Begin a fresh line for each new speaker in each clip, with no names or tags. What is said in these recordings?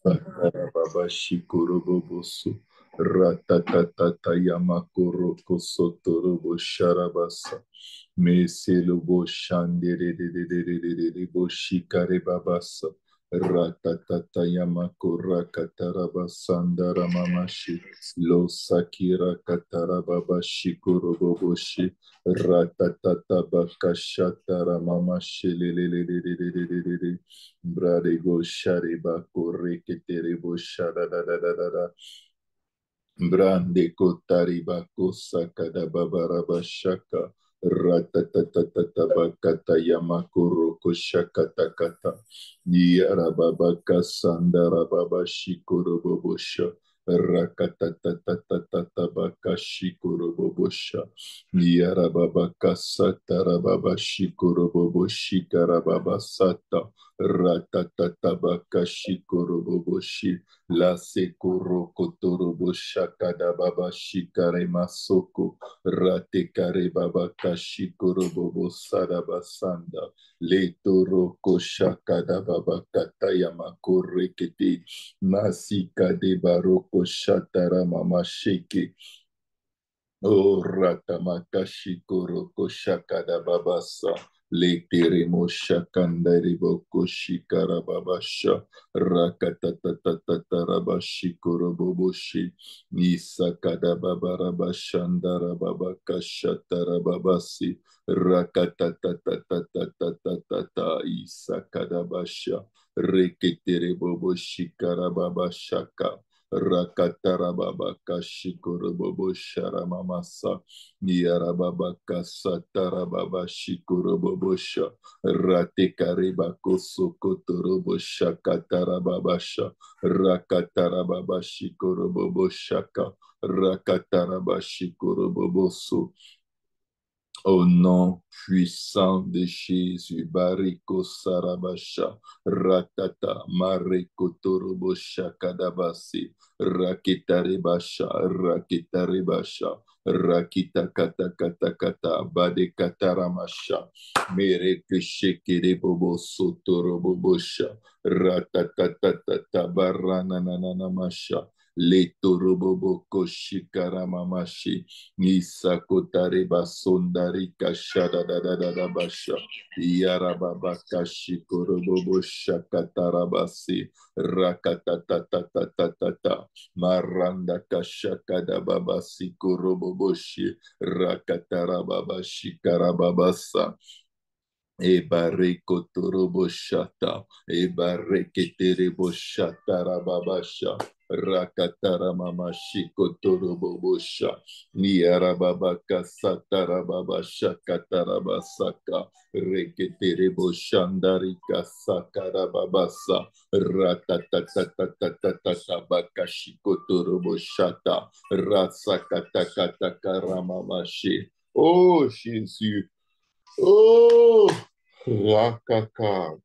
Baba Shikurubobosu Ratatata Yamakuro Kosotorobo Sharabasa Meselubo Shandere Shikare Babasa Ratatata Yamakura Kataraba Sandara Mamashi Lo Sakira Katarababa Shikuruboboshi Ratatata Bakashatara Mamashi Bradego Shariba Koreketerebo Shada da da da da da Brande Kotariba Kosakada Babaraba Shaka Ratatatatata Bakata Yamakuro Koshakata Kata Yarababa Sandara Baba Shikuro Bobosha Rakatatatata Baka Shikuro Bobosha Yarababa Satara Baba Shikuro Boboshikara Baba Sata Ratatabaka Shikuro Boboshi La sekuro kotorobo shakada baba shikare masoko rate kare baba kashikoro bobo saraba sanda le toro koshakada baba kataya makore kete masika de baroko shatara mama sheke O Ratamakashiko Roko Shakada Babasa Le Teremo Shakandari Boko Shikara Babasha Rakatatatata Rabashiko Roboboshi Nisakada Babarabashandara Babakashatara Babasi Rakatatatata Isakada Basha Reketere Bobo Shikara Babashaka Rakatarababa Kashikurobobo Sharamamasa Yarababa Kasatarababa Shikurobobosha Ratekariba Kosokotorobo Shakatarababasha Rakatarababa Shikuroboboshaka Rakataraba Shikuroboboso au nom puissant de Jésus, Bariko Sarabasha, Ratata, Mareko Torobo Shakadabasi, Rakitarebasha, Rakitarebasha, Rakita Kata Kata Kata, Bade Kataramasha, Mereke Shekere Bobo Sotorobo Bosha, Ratatatata, Barananamasha, Letorobobo Koshikaramamashi, Nisakotare basondari kashada da da da da basha. Yarababa kashikorobobo shakatarabasi. Rakatatatatatatata. Maranda kashakada babasi koroboboshi. Rakatarababa shikarababasa. Ebareko torobo shata, ebareketerebo shata rababasha, rakatara mama shiko torobo bosha, niarababaka satarababasha katarabasaka, reketerebo shandarika sakarababasa, ratatatatatatatata baka shiko torobo shata, rasakatakatakaramamashi. Oh Jésus, oh Rakaka.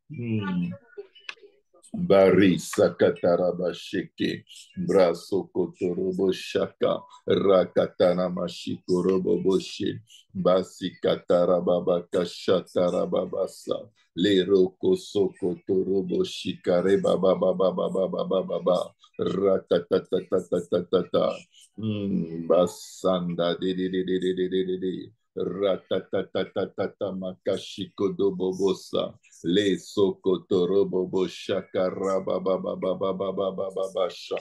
Bari Sakataraba Sheke, Braso Kotorobo Shaka, Rakatana Mashiko Robo Boshi, Basi Katarababa Kashatarababasa, Leroko Soko Torobo Shikare Baba Baba Baba Baba Baba, Ratatatatata, Basanda de. Ratatatatata Makashiko Dobobosa, Le Sokotorobo Shakarababababababababasha.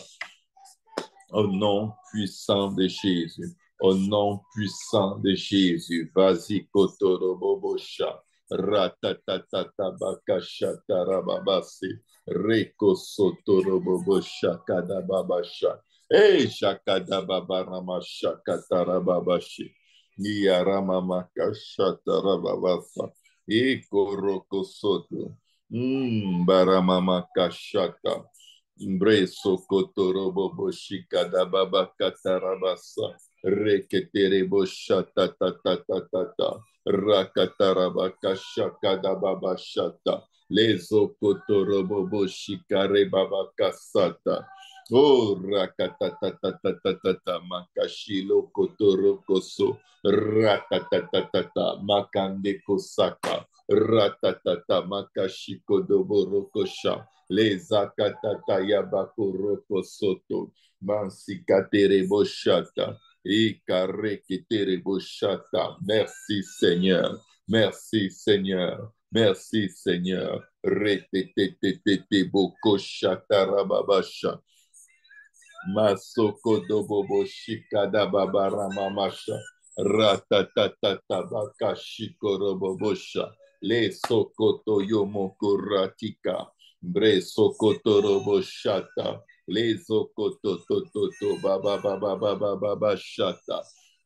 Au nom puissant de Jésus, au nom puissant de Jésus, vas-y Kotorobobosha, Ratatatata Bakashatarababasi, Reko Sotorobobosha Kadababasha, Shakadababarama Shakatarababashi, Niyaramama Kashatarababasa, Koroko Soto, Baramama Kashata, Breso Kotorobo Boshika da Baba Katarabasa Reketerebo Shata Tata Tata Rakatarabaka Shaka da Baba Shata Lezo Kotorobo Boshika Re Baba Kasata. Oh Rakatatatata Makashilo Kotorokoso Ratatatatata Makande Kosaka Ratatata Makashiko Doborokosha Les akatata yabakoroko soto. Mansikatere boshata. Ikareketere boshata. Merci Seigneur. Merci Seigneur. Merci Seigneur. Retetetetete boko shatarababasha. Masoko dobobo shikada babara mamasha. Ratatatata baka shikorobobosha. Le sokoto yomoko ratika. Bre sokoto roboshata. Le sokoto tototo baba baba baba baba shata.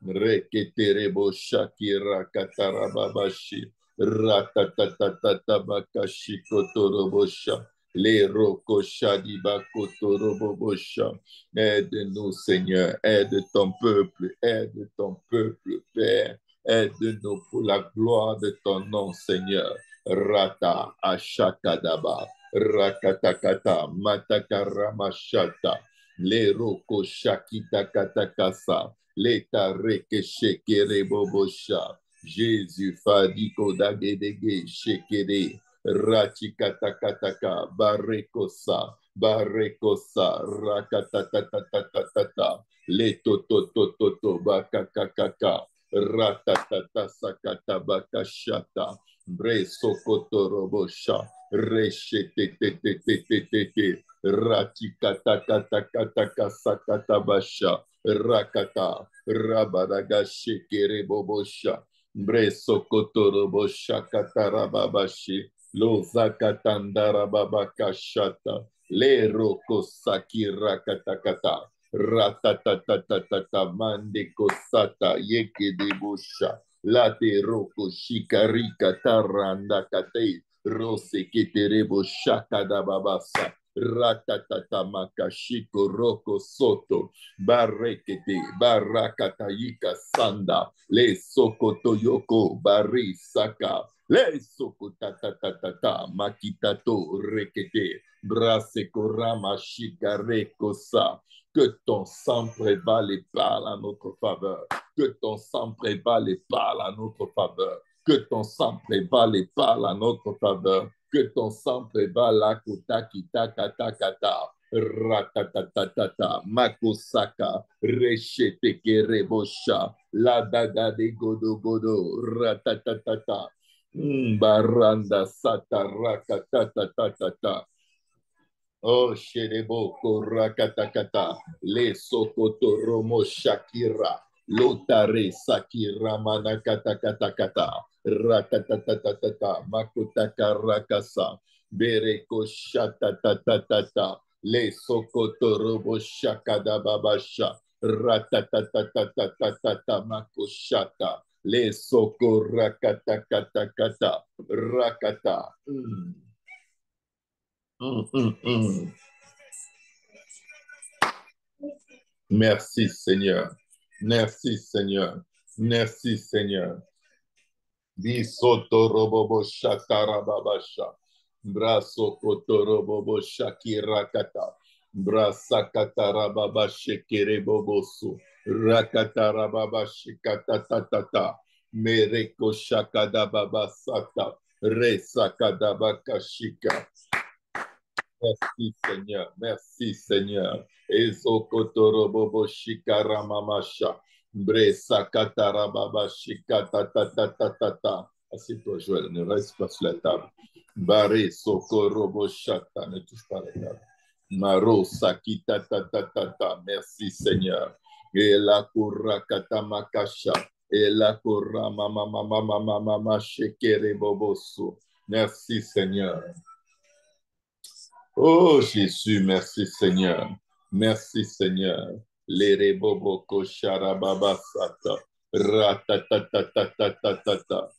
Reketerebo shakira katarababashi. Ratatatata baka shikoto robosha. Le roko shadi bakoto robobosha. Aide-nous, Seigneur. Aide ton peuple, Père. Aide-nous pour la gloire de ton nom, Seigneur. Rata, Ashakadaba, Rakatakata, Matakaramashata, Leroko Shakita Katakasa, Leta Reke Shekere Bobosha, Jésus Fadiko Dagedege Shekere, Ratikatakataka, Barekosa, Barekosa, rakatatatatata, letototototo, bakakakaka, ratatata, sakata, bakashata, bresokotorobosha, reshetetetetetete, ratikatakatakataka, sakatabasha, rakata, rabadaga, shekerebobosha, bresokotorobosha, katarababashi, lozakatandarababakashata, le roko sakira katakata. Ratatatatata mande kosata yeke debusha. Late roko shikarika taranda kate. Rose keterebo shaka da babasa. Ratatata makashiko roko soto. Barekete barakatayika sanda. Le sokoto yoko bari saka. Le sokotatatata makitato rekete. Brase korama shikareko sa. Que ton sang prévale et parle à notre faveur. Que ton sang prévale et parle à notre faveur. Que ton sang prévale et parle à notre faveur. Que ton sang prévale à kota kita kata kata. Ratatatatata, makosaka, rechete kerebosha, la daga de godo godo, ratatatata, baranda sata rakatatatata. Oh, Sherebo, Korakatakata, Le Sokoto Romo Shakira, Lotare Sakira Manakatakatakata, Ratatatatata, Makotaka Rakasa, Bereko Shatatatata, Le Sokoto Robo Shakada Babasha, Ratatatatata, Makoshata, Le Soko Rakatakatakata, Rakata. Merci Seigneur. Merci Seigneur. Merci Seigneur. Bisoto robobo shakarababasha. Braso kotorobobo shakirakata. Brasakatarababa shekerebobosu. Rakatarababa shikatatatata. Mereko shakadababasata. Resakadabakashika. Merci Seigneur, merci Seigneur. Ezokotorobobo shikaramamacha. Bresa katarababa shikatatatata. Assieds-toi Joël, ne reste pas sur la table. Baré sokorobo shata, ne touche pas la table. Maro sakita tatatata. Merci Seigneur. Et la kurakata makasha. Et la kurama mama mama mama shekere bobosu. Merci Seigneur. Oh Jésus, merci Seigneur. Merci Seigneur. Lerebobo kosharababasata. Ratatatatata.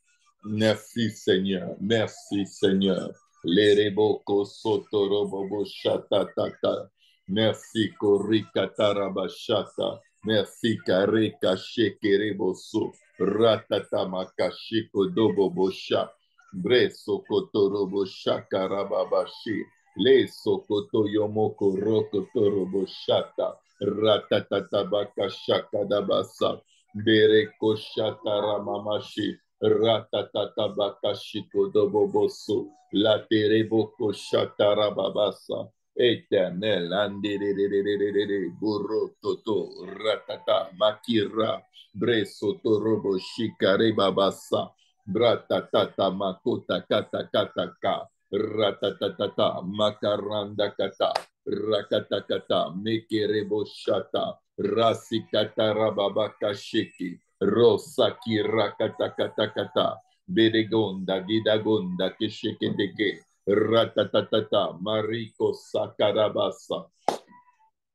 Merci Seigneur. Merci Seigneur. Lereboko sotorobobo shatatata. Merci korikatarabashata. Merci kareka shekereboso. Ratatamakashiko dobobosha. Breso kotorobo shakarababashi. Le sokoto yomoko roko torobo shata. Ratatatabaka shakadabasa. Bereko shata ramamashi. Ratatata bakashiko doboboso. La tereboko shatarababasa. Éternel, andededededede, boro toto, ratata, makira, breso torobo shikare babasa, bratatata, makota kata kata ka, ratatatata, makaranda kata, rakata kata, mekerebo shata, rasikata rababaka shiki, rosaki rakata kata kata, bedegonda, gidagonda, kesheke dege, ratatatata, mariko sakarabasa.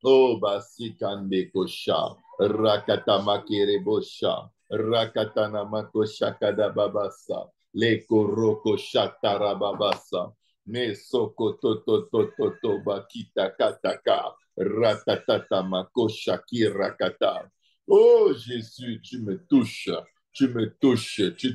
Oh, basikande kosha, rakata makere bosha, rakatana makosha kadababasa, le koroko shatarababasa, me soko to bakita kataka, ratatata makosha kirakata. Oh Jésus, tu me touches, tu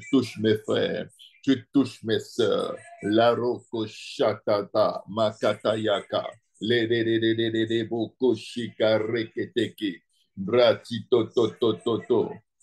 touches mes frères, tu touches mes sœurs, la roko shatata makatayaka. Le de boko shika reketeki. Brati to.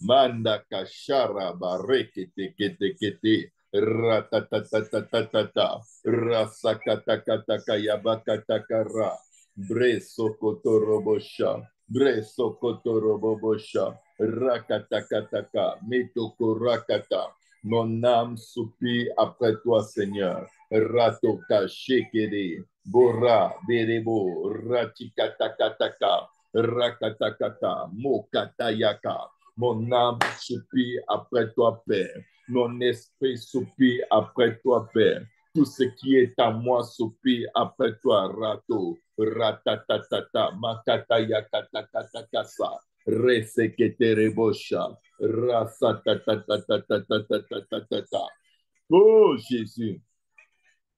Manda kashara barekete kete kete. Ratatatatata. Rasakatakataka yabakatakara. Breso kotorobosha. Breso kotorobosha. Rakatakataka. Metoko rakata. Mon âme soupire après toi, Seigneur. Ratoka shekede. Bora, Berebo, Ratikatakataka, Rakatakata, Mokatayaka. Mon âme soupire après toi, Père. Mon esprit soupire après toi, Père. Tout ce qui est à moi soupire après toi, Rato, Ratatatata, Makatayakatakatakasa, Reseketerebosha, Rasatatatatatatatata. Oh Jésus.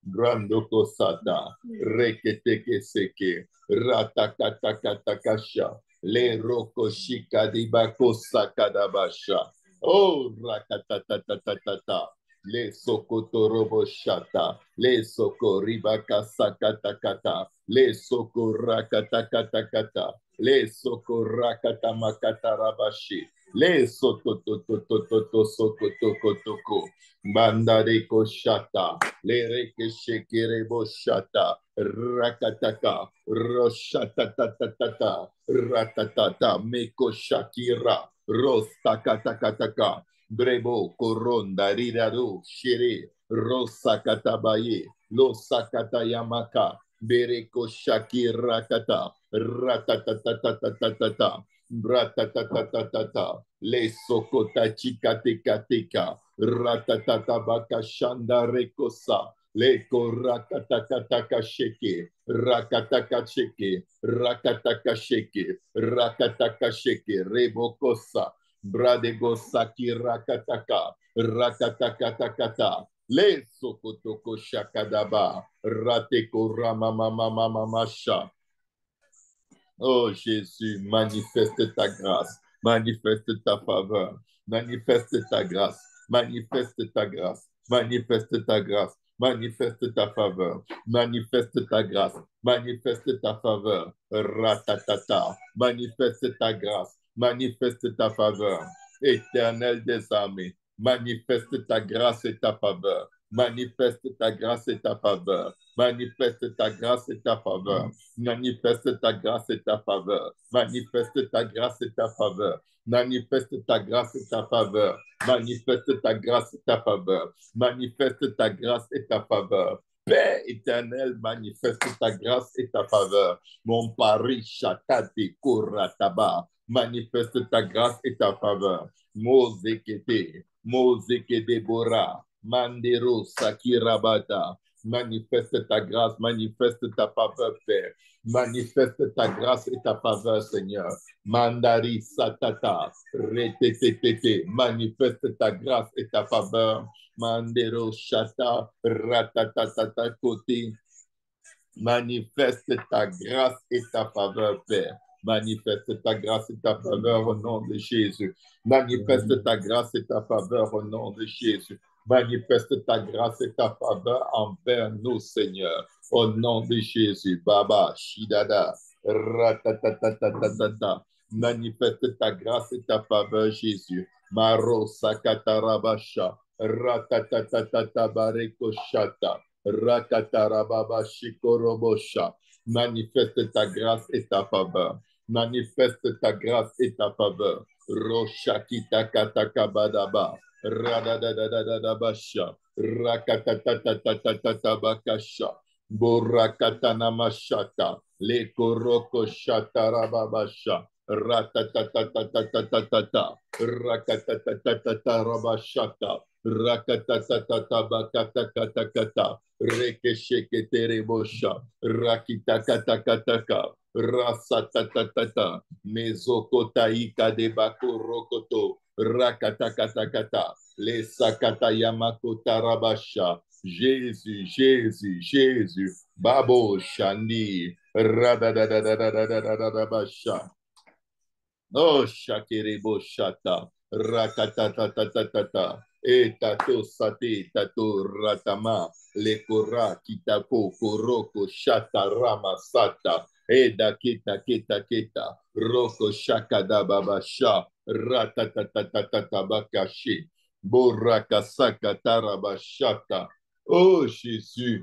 Grando Kosata, Reketeke Seke, Ratakatakasha, Le Roko Shika Dibako Sakadabasha, Oh Rakatatatata, Le Sokoto Robo Shata, Le Soko Ribaka Sakatakata, Le Soko Rakatakatakata, Le Soko Rakatamakata Rabashi, Le Sokototototo Sokotokotoko, Mandareko Shata, Lereke Shekere Boshata, Rakataka, Roshatatatata, Ratatata, Meko Shakira, Rostakatakataka, Brebo, Koronda, Ridado, Shere, Rosakatabaye, Losakatayamaka, Bereko Shakira Kata, Ratatatatata, Bratatatata, Le Sokota Chikatekateka, Ratatabaka Shanda Rekosa, Leko Rakatakataka Sheke, Rakataka Sheke, Rakataka Sheke, Rakataka Sheke, Rebokosa, Bradegosaki Rakataka, Rakatakatakata, Le Sokotoko Shakadaba, Rateko Ramamamamasha. Oh Jésus, manifeste ta grâce, manifeste ta faveur, manifeste ta grâce, manifeste ta grâce, manifeste ta grâce, manifeste ta faveur, manifeste ta grâce, manifeste ta faveur, ratatata, manifeste ta grâce, manifeste ta faveur, Éternel des armées, manifeste ta grâce et ta faveur, manifeste ta grâce et ta faveur, manifeste ta grâce et ta faveur. Manifeste ta grâce et ta faveur. Manifeste ta grâce et ta faveur. Manifeste ta grâce et ta faveur. Manifeste ta grâce et ta faveur. Manifeste ta grâce et ta faveur. Père éternel, manifeste ta grâce et ta faveur. Mon pari chakate korataba. Manifeste ta grâce et ta faveur. Mozekete, Mozekete Bora, Mandero Sakirabata. Manifeste ta grâce, manifeste ta faveur, Père. Manifeste ta grâce et ta faveur, Seigneur. Mandari satata, retetetete, manifeste ta grâce et ta faveur. Mandero shata, ratatatata côté. Manifeste ta grâce et ta faveur, Père. Manifeste ta grâce et ta faveur au nom de Jésus. Manifeste ta grâce et ta faveur au nom de Jésus. Manifeste ta grâce et ta faveur envers nous, Seigneur. Au nom de Jésus. Baba, Shidada, Ratatatatata. Manifeste ta grâce et ta faveur, Jésus. Maro Sakatarabasha, Ratatatata Bareko Shata, Rakatarababa Shikorobosha. Manifeste ta grâce et ta faveur. Manifeste ta grâce et ta faveur. Roshakita Katakabadaba, Radadadadadabasha, Rakatatatatatatabakasha, Borakatana Mashata, Le Koroko Shatarababasha, Ratatatatatata, Rakatatatata Rabashata, Rakatatatata Rekesheketerebosha, Rakitakatakataka, Rasatatatata, Mezokotaika de Bakorokoto, Rakatakatakata, Les Sakatayamako Rabasha, Jésus, Jésus, Jésus, Babo Shani, Radadadadadadadadabasha. Oh, Shakerebo Shata, Rakatatatatata, Etato Sate, Tato Ratama, Lekora, Kitako, Koroko, Shata, Rama Sata, Eda Keta, Keta, Keta, Roko, Shakada, Babasha, Ratatatatata, Bakashi, Boraka, Saka, Tarabashata. Oh, Jésus.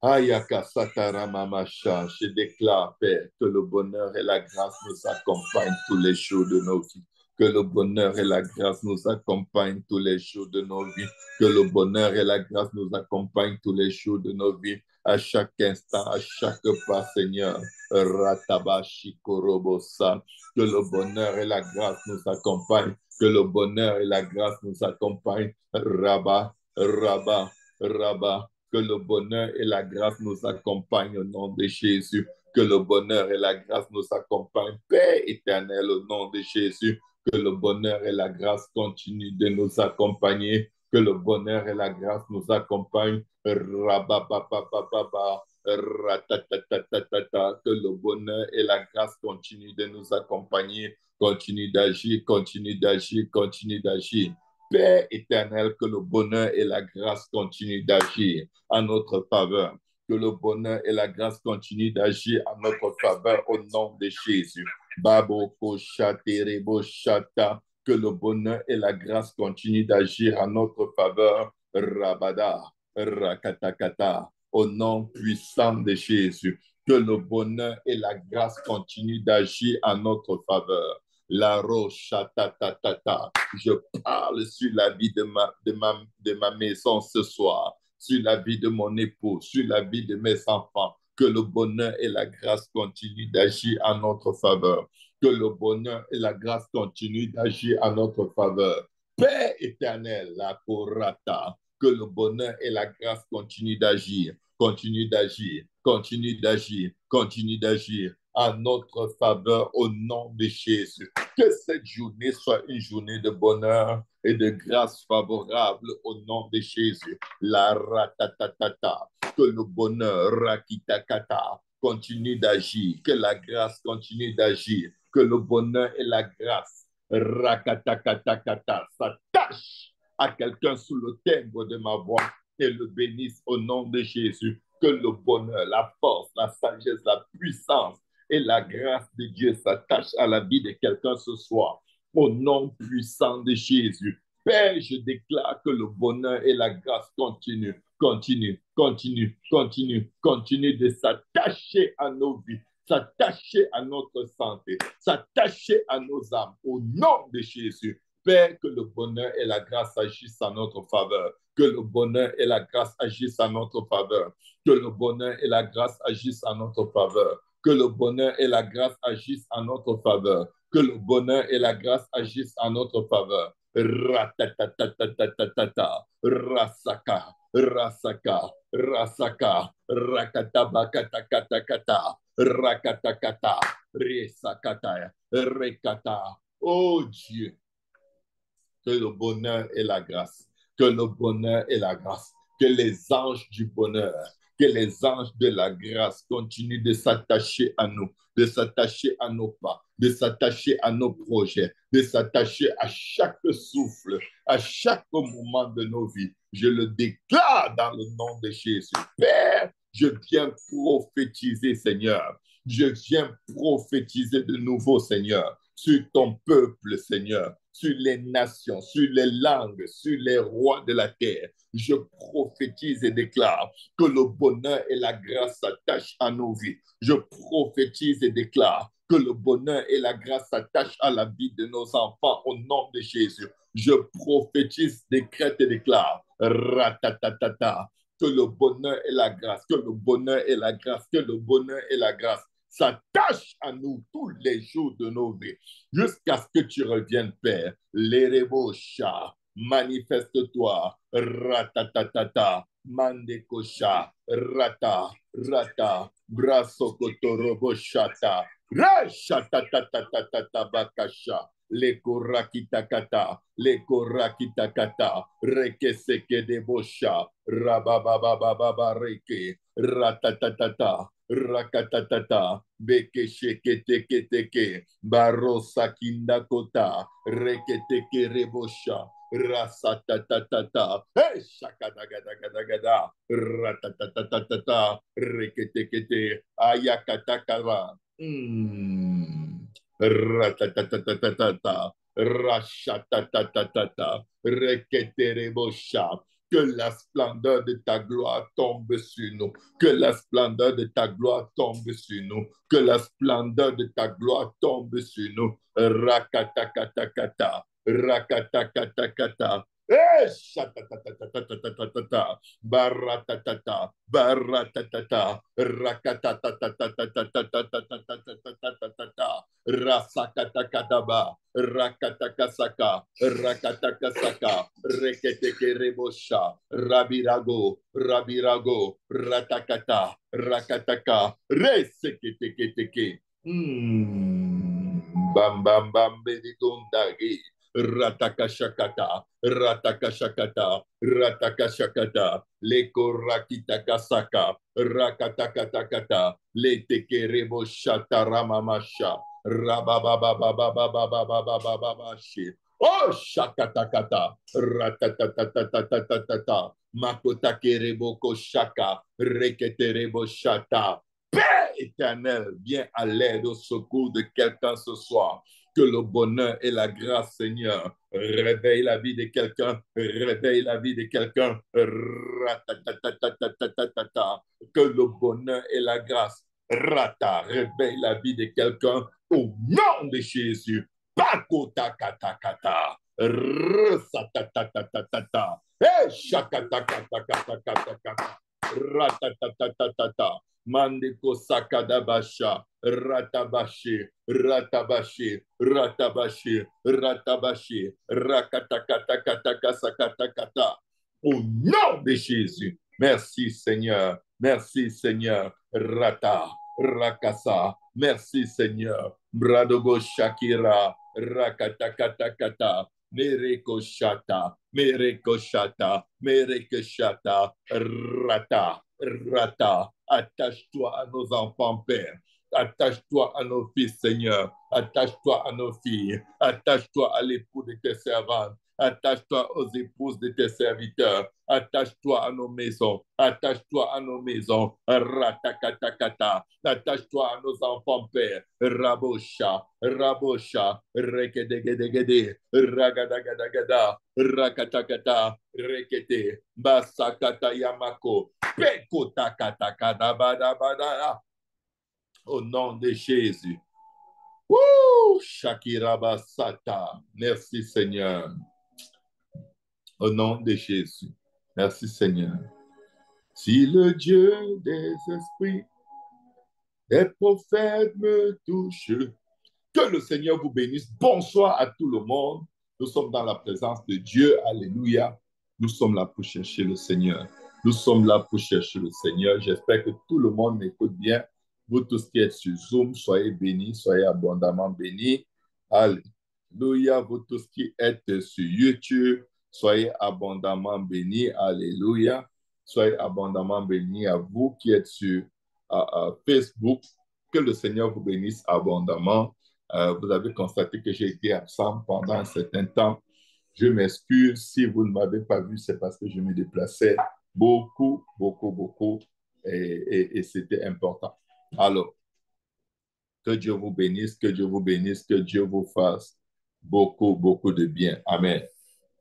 Ayaka Sataramamacha, je déclare, Père, que le bonheur et la grâce nous accompagnent tous les jours de nos vies. Que le bonheur et la grâce nous accompagnent tous les jours de nos vies. Que le bonheur et la grâce nous accompagnent tous les jours de nos vies. À chaque instant, à chaque pas, Seigneur. Ratabashi Korobosa. Que le bonheur et la grâce nous accompagnent. Que le bonheur et la grâce nous accompagnent. Rabba, Rabba, Rabba. Que le bonheur et la grâce nous accompagnent au nom de Jésus. Que le bonheur et la grâce nous accompagnent. Père éternel, au nom de Jésus. Que le bonheur et la grâce continuent de nous accompagner. Que le bonheur et la grâce nous accompagnent. Rabababababa, ratatatatata. Que le bonheur et la grâce continuent de nous accompagner. Continue d'agir, continue d'agir, continue d'agir. Père éternel, que le bonheur et la grâce continuent d'agir en notre faveur. Que le bonheur et la grâce continuent d'agir en notre faveur au nom de Jésus. Baboko Shaterebo Shata. Que le bonheur et la grâce continuent d'agir en notre faveur. Rabada, Rakatakata. Au nom puissant de Jésus. Que le bonheur et la grâce continuent d'agir en notre faveur. La roche, ta. Je parle sur la vie de ma maison ce soir, sur la vie de mon époux, sur la vie de mes enfants. Que le bonheur et la grâce continuent d'agir en notre faveur. Que le bonheur et la grâce continuent d'agir en notre faveur. Père éternel, la Korata, que le bonheur et la grâce continuent d'agir, continuent d'agir, continuent d'agir, continuent d'agir en notre faveur au nom de Jésus. Que cette journée soit une journée de bonheur et de grâce favorable au nom de Jésus. La ratatatata, que le bonheur rakitakata continue d'agir, que la grâce continue d'agir, que le bonheur et la grâce rakatakatakata s'attachent à quelqu'un sous le timbre de ma voix et le bénisse au nom de Jésus. Que le bonheur, la force, la sagesse, la puissance et la grâce de Dieu s'attache à la vie de quelqu'un ce soir. Au nom puissant de Jésus. Père, je déclare que le bonheur et la grâce continuent de s'attacher à nos vies, s'attacher à notre santé, s'attacher à nos âmes. Au nom de Jésus. Père, que le bonheur et la grâce agissent en notre faveur. Que le bonheur et la grâce agissent en notre faveur. Que le bonheur et la grâce agissent en notre faveur. Que le bonheur et la grâce agissent en notre faveur. Que le bonheur et la grâce agissent en notre faveur. Ratatatatata, rasaka, rasaka, rasaka, rakatabakatakatakata, rakatakata, resakata, rekata. Oh Dieu, que le bonheur et la grâce, que le bonheur et la grâce, que les anges du bonheur, que les anges de la grâce continuent de s'attacher à nous, de s'attacher à nos pas, de s'attacher à nos projets, de s'attacher à chaque souffle, à chaque moment de nos vies. Je le déclare dans le nom de Jésus. Père, je viens prophétiser, Seigneur. Je viens prophétiser de nouveau, Seigneur. sur ton peuple, Seigneur, sur les nations, sur les langues, sur les rois de la terre. Je prophétise et déclare que le bonheur et la grâce s'attachent à nos vies. Je prophétise et déclare que le bonheur et la grâce s'attachent à la vie de nos enfants au nom de Jésus. Je prophétise, décrète et déclare, ratatatata, que le bonheur et la grâce, que le bonheur et la grâce, que le bonheur et la grâce s'attachent à nous tous les jours de nos vies, jusqu'à ce que tu reviennes, Père. L'Erebosha, manifeste-toi, ratatatata, mandekosha, rata, rata, brasokotoroboshata, rashatatatata bakasha, le korakitakata, rekeseke debosha, rabababababa reke, ratatatata, rakatatata, beke shekete keteke, barosa kindakota, reketeke rebosha, rasatatatata, hey, shakadagadagada, ratatatatata, reketekete, ayakatakara, ratatatatata, rachatatatata, reketerebosha. Que la splendeur de ta gloire tombe sur nous. Que la splendeur de ta gloire tombe sur nous. Que la splendeur de ta gloire tombe sur nous. Rakatakatakata. Rakatakatakata. Baratatata, baratatata, rakatatatatatatatatatatatatatata, rasakatakataba, rakatakasaka, rakatakasaka, reketekerebosha, rabirago, rabirago, ratakata, rakataka, reseketeketeke. Bam bam bam bedigundagi. Ratakashakata, ratakashakata, ratakashakata, leko rakitakasaka, rakatakatakata, letekerebo shataramamamasha, rababababababababababababashi, oh shakatakata, ratatatatatatatatata, makotakerebo koshaka, reketerebo shata. Père éternel, viens à l'aide au secours de quelqu'un ce soir. Que le bonheur et la grâce, Seigneur, réveille la vie de quelqu'un, réveille la vie de quelqu'un. Que le bonheur et la grâce, réveille la vie de quelqu'un au nom de Jésus. Pakotakata, rasatatatata, shakatakatakata, ratatatatata. Mandeko sakadabasha, ratabashi, ratabashi, ratabashi, ratabashi, rakatakatakataka. Au nom de Jésus. Merci Seigneur. Merci Seigneur. Rata, rakasa. Merci Seigneur. Bradogo Shakira, rakatakatakata. Merekoshata, merekoshata, merekoshata, rata, rata. Attache-toi à nos enfants, Père. Attache-toi à nos fils, Seigneur. Attache-toi à nos filles. Attache-toi à l'époux de tes servantes. Attache-toi aux épouses de tes serviteurs. Attache-toi à nos maisons. Attache-toi à nos maisons. Ratakatakata. Attache-toi à nos enfants, Père. Rabosha. Rabosha. Rekedegedegede. Ragadagadagada. Rakatakata. Rekete. Basakata Yamako. Pekotakatakatabadabada. Au nom de Jésus. Wouh! Shakira Basata. Merci Seigneur. Au nom de Jésus. Merci Seigneur. Si le Dieu des esprits, des prophètes me touche, que le Seigneur vous bénisse. Bonsoir à tout le monde. Nous sommes dans la présence de Dieu. Alléluia. Nous sommes là pour chercher le Seigneur. Nous sommes là pour chercher le Seigneur. J'espère que tout le monde m'écoute bien. Vous tous qui êtes sur Zoom, soyez bénis, soyez abondamment bénis. Alléluia. Vous tous qui êtes sur YouTube, soyez abondamment bénis. Alléluia. Soyez abondamment bénis à vous qui êtes sur Facebook. Que le Seigneur vous bénisse abondamment. Vous avez constaté que j'ai été absent pendant un certain temps. Je m'excuse. Si vous ne m'avez pas vu, c'est parce que je me déplaçais beaucoup. Et c'était important. Alors, Que Dieu vous bénisse, que Dieu vous bénisse, que Dieu vous fasse beaucoup, beaucoup de bien. Amen.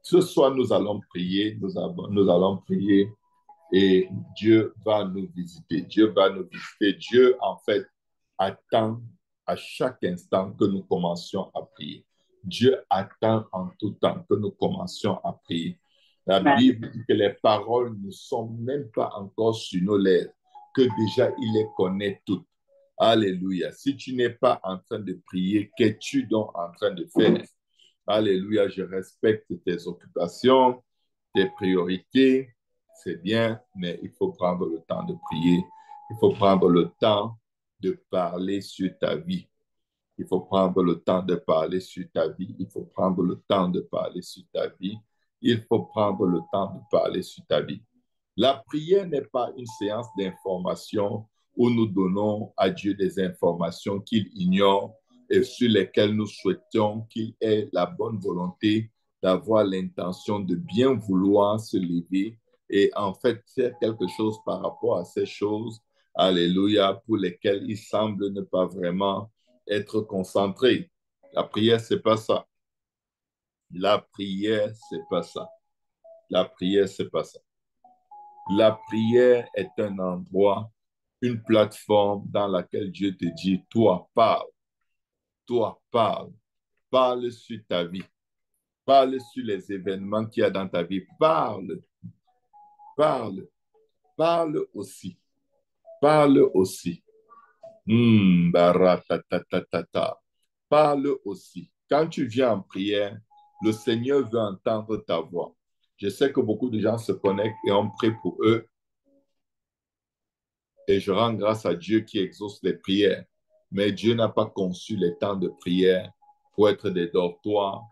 Ce soir, nous allons prier, nous allons prier et Dieu va nous visiter. Dieu va nous visiter. Dieu, en fait, attend à chaque instant que nous commencions à prier. Dieu attend en tout temps que nous commencions à prier. La Bible dit que les paroles ne sont même pas encore sur nos lèvres, que déjà il les connaît toutes. Alléluia. Si tu n'es pas en train de prier, qu'es-tu donc en train de faire? Alléluia, je respecte tes occupations, tes priorités, c'est bien, mais il faut prendre le temps de prier. Il faut prendre le temps de parler sur ta vie. Il faut prendre le temps de parler sur ta vie. Il faut prendre le temps de parler sur ta vie. Il faut prendre le temps de parler sur ta vie. La prière n'est pas une séance d'information où nous donnons à Dieu des informations qu'il ignore et sur lesquelles nous souhaitons qu'il ait la bonne volonté d'avoir l'intention de bien vouloir se lever et en fait faire quelque chose par rapport à ces choses, alléluia, pour lesquelles il semble ne pas vraiment être concentré. La prière, c'est pas ça. La prière, c'est pas ça. La prière, c'est pas ça. La prière est un endroit, une plateforme dans laquelle Dieu te dit, toi, parle, parle sur ta vie, parle sur les événements qu'il y a dans ta vie, parle, parle, parle aussi, parle aussi. Baratatatata. Parle aussi. Quand tu viens en prière, le Seigneur veut entendre ta voix. Je sais que beaucoup de gens se connectent et on prie pour eux. Et je rends grâce à Dieu qui exauce les prières. Mais Dieu n'a pas conçu les temps de prière pour être des dortoirs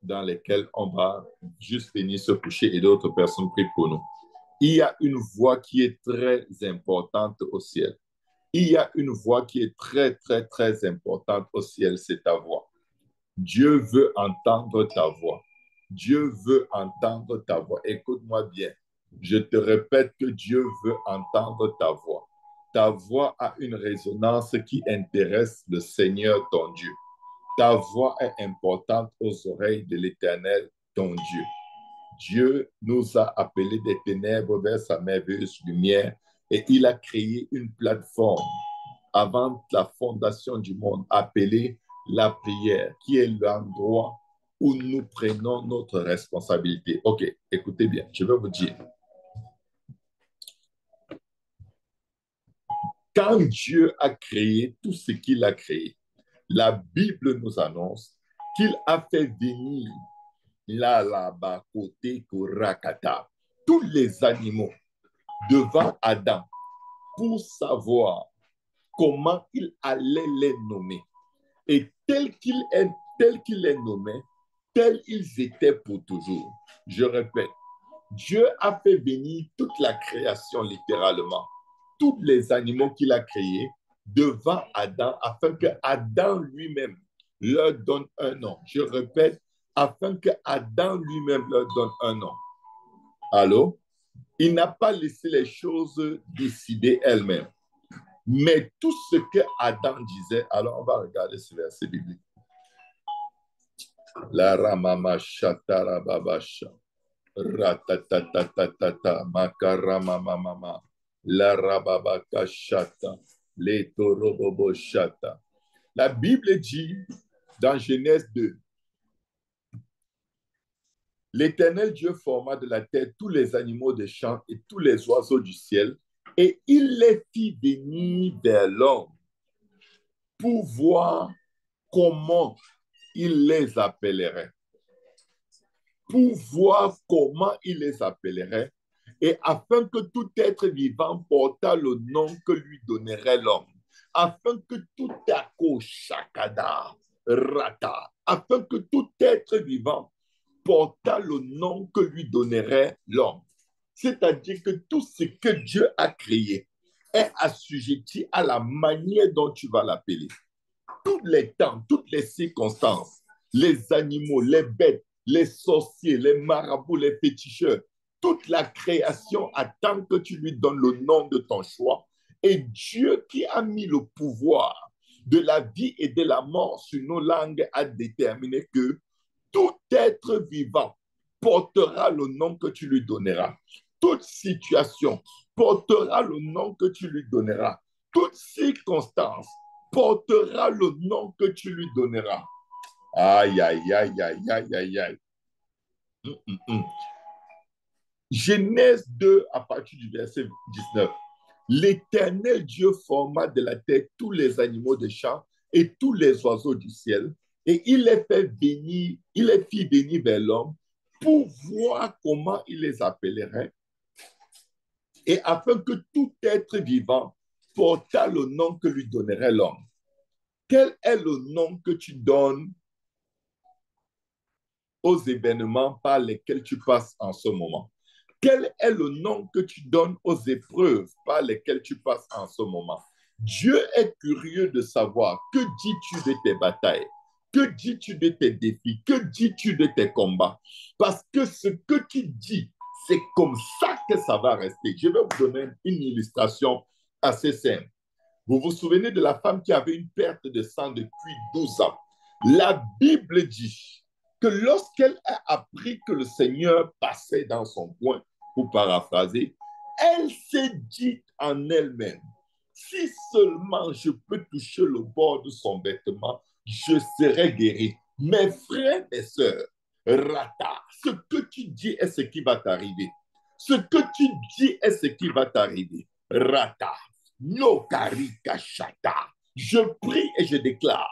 dans lesquels on va juste venir se coucher et d'autres personnes prient pour nous. Il y a une voix qui est très importante au ciel. Il y a une voix qui est très, très, très importante au ciel, c'est ta voix. Dieu veut entendre ta voix. Dieu veut entendre ta voix. Écoute-moi bien. Je te répète que Dieu veut entendre ta voix. Ta voix a une résonance qui intéresse le Seigneur, ton Dieu. Ta voix est importante aux oreilles de l'Éternel, ton Dieu. Dieu nous a appelés des ténèbres vers sa merveilleuse lumière et il a créé une plateforme avant la fondation du monde appelée la prière, qui est l'endroit où nous prenons notre responsabilité. OK, écoutez bien, je vais vous dire. Quand Dieu a créé tout ce qu'il a créé, la Bible nous annonce qu'il a fait venir là-bas, côté Korakata, tous les animaux devant Adam pour savoir comment il allait les nommer. Et tel qu'il est nommé, tels ils étaient pour toujours. Je répète, Dieu a fait venir toute la création littéralement, tous les animaux qu'il a créés devant Adam, afin que Adam lui-même leur donne un nom. Je répète, afin que Adam lui-même leur donne un nom. Allô? Il n'a pas laissé les choses décider elles-mêmes. Mais tout ce que Adam disait, alors on va regarder ce verset biblique. La ramama shatara babasha. Ratatatatata makaramamama. La rababaka shata. Le torobobo shata. La Bible dit dans Genèse 2, l'Éternel Dieu forma de la terre tous les animaux des champs et tous les oiseaux du ciel, et il les fit venir vers l'homme pour voir comment il les appellerait. Pour voir comment il les appellerait, et afin que tout être vivant portât le nom que lui donnerait l'homme, afin que tout chakada, rata, afin que tout être vivant portât le nom que lui donnerait l'homme. C'est-à-dire que tout ce que Dieu a créé est assujetti à la manière dont tu vas l'appeler. Tous les temps, toutes les circonstances, les animaux, les bêtes, les sorciers, les marabouts, les féticheurs, toute la création attend que tu lui donnes le nom de ton choix. Et Dieu qui a mis le pouvoir de la vie et de la mort sur nos langues a déterminé que tout être vivant portera le nom que tu lui donneras. Toute situation portera le nom que tu lui donneras. Toute circonstance portera le nom que tu lui donneras. Aïe, aïe, aïe, aïe, aïe, aïe, aïe. Genèse 2, à partir du verset 19. L'Éternel Dieu forma de la terre tous les animaux des champs et tous les oiseaux du ciel, et il les fit venir vers l'homme pour voir comment il les appellerait, et afin que tout être vivant portât le nom que lui donnerait l'homme. Quel est le nom que tu donnes aux événements par lesquels tu passes en ce moment? Quel est le nom que tu donnes aux épreuves par lesquelles tu passes en ce moment? Dieu est curieux de savoir que dis-tu de tes batailles, que dis-tu de tes défis, que dis-tu de tes combats. Parce que ce que tu dis, c'est comme ça que ça va rester. Je vais vous donner une illustration assez simple. Vous vous souvenez de la femme qui avait une perte de sang depuis 12 ans. La Bible dit que lorsqu'elle a appris que le Seigneur passait dans son coin, pour paraphraser, elle s'est dit en elle-même, si seulement je peux toucher le bord de son vêtement, je serai guéri. Mes frères et sœurs, Rata, ce que tu dis est ce qui va t'arriver. Ce que tu dis est ce qui va t'arriver. Rata, no karika shata. Je prie et je déclare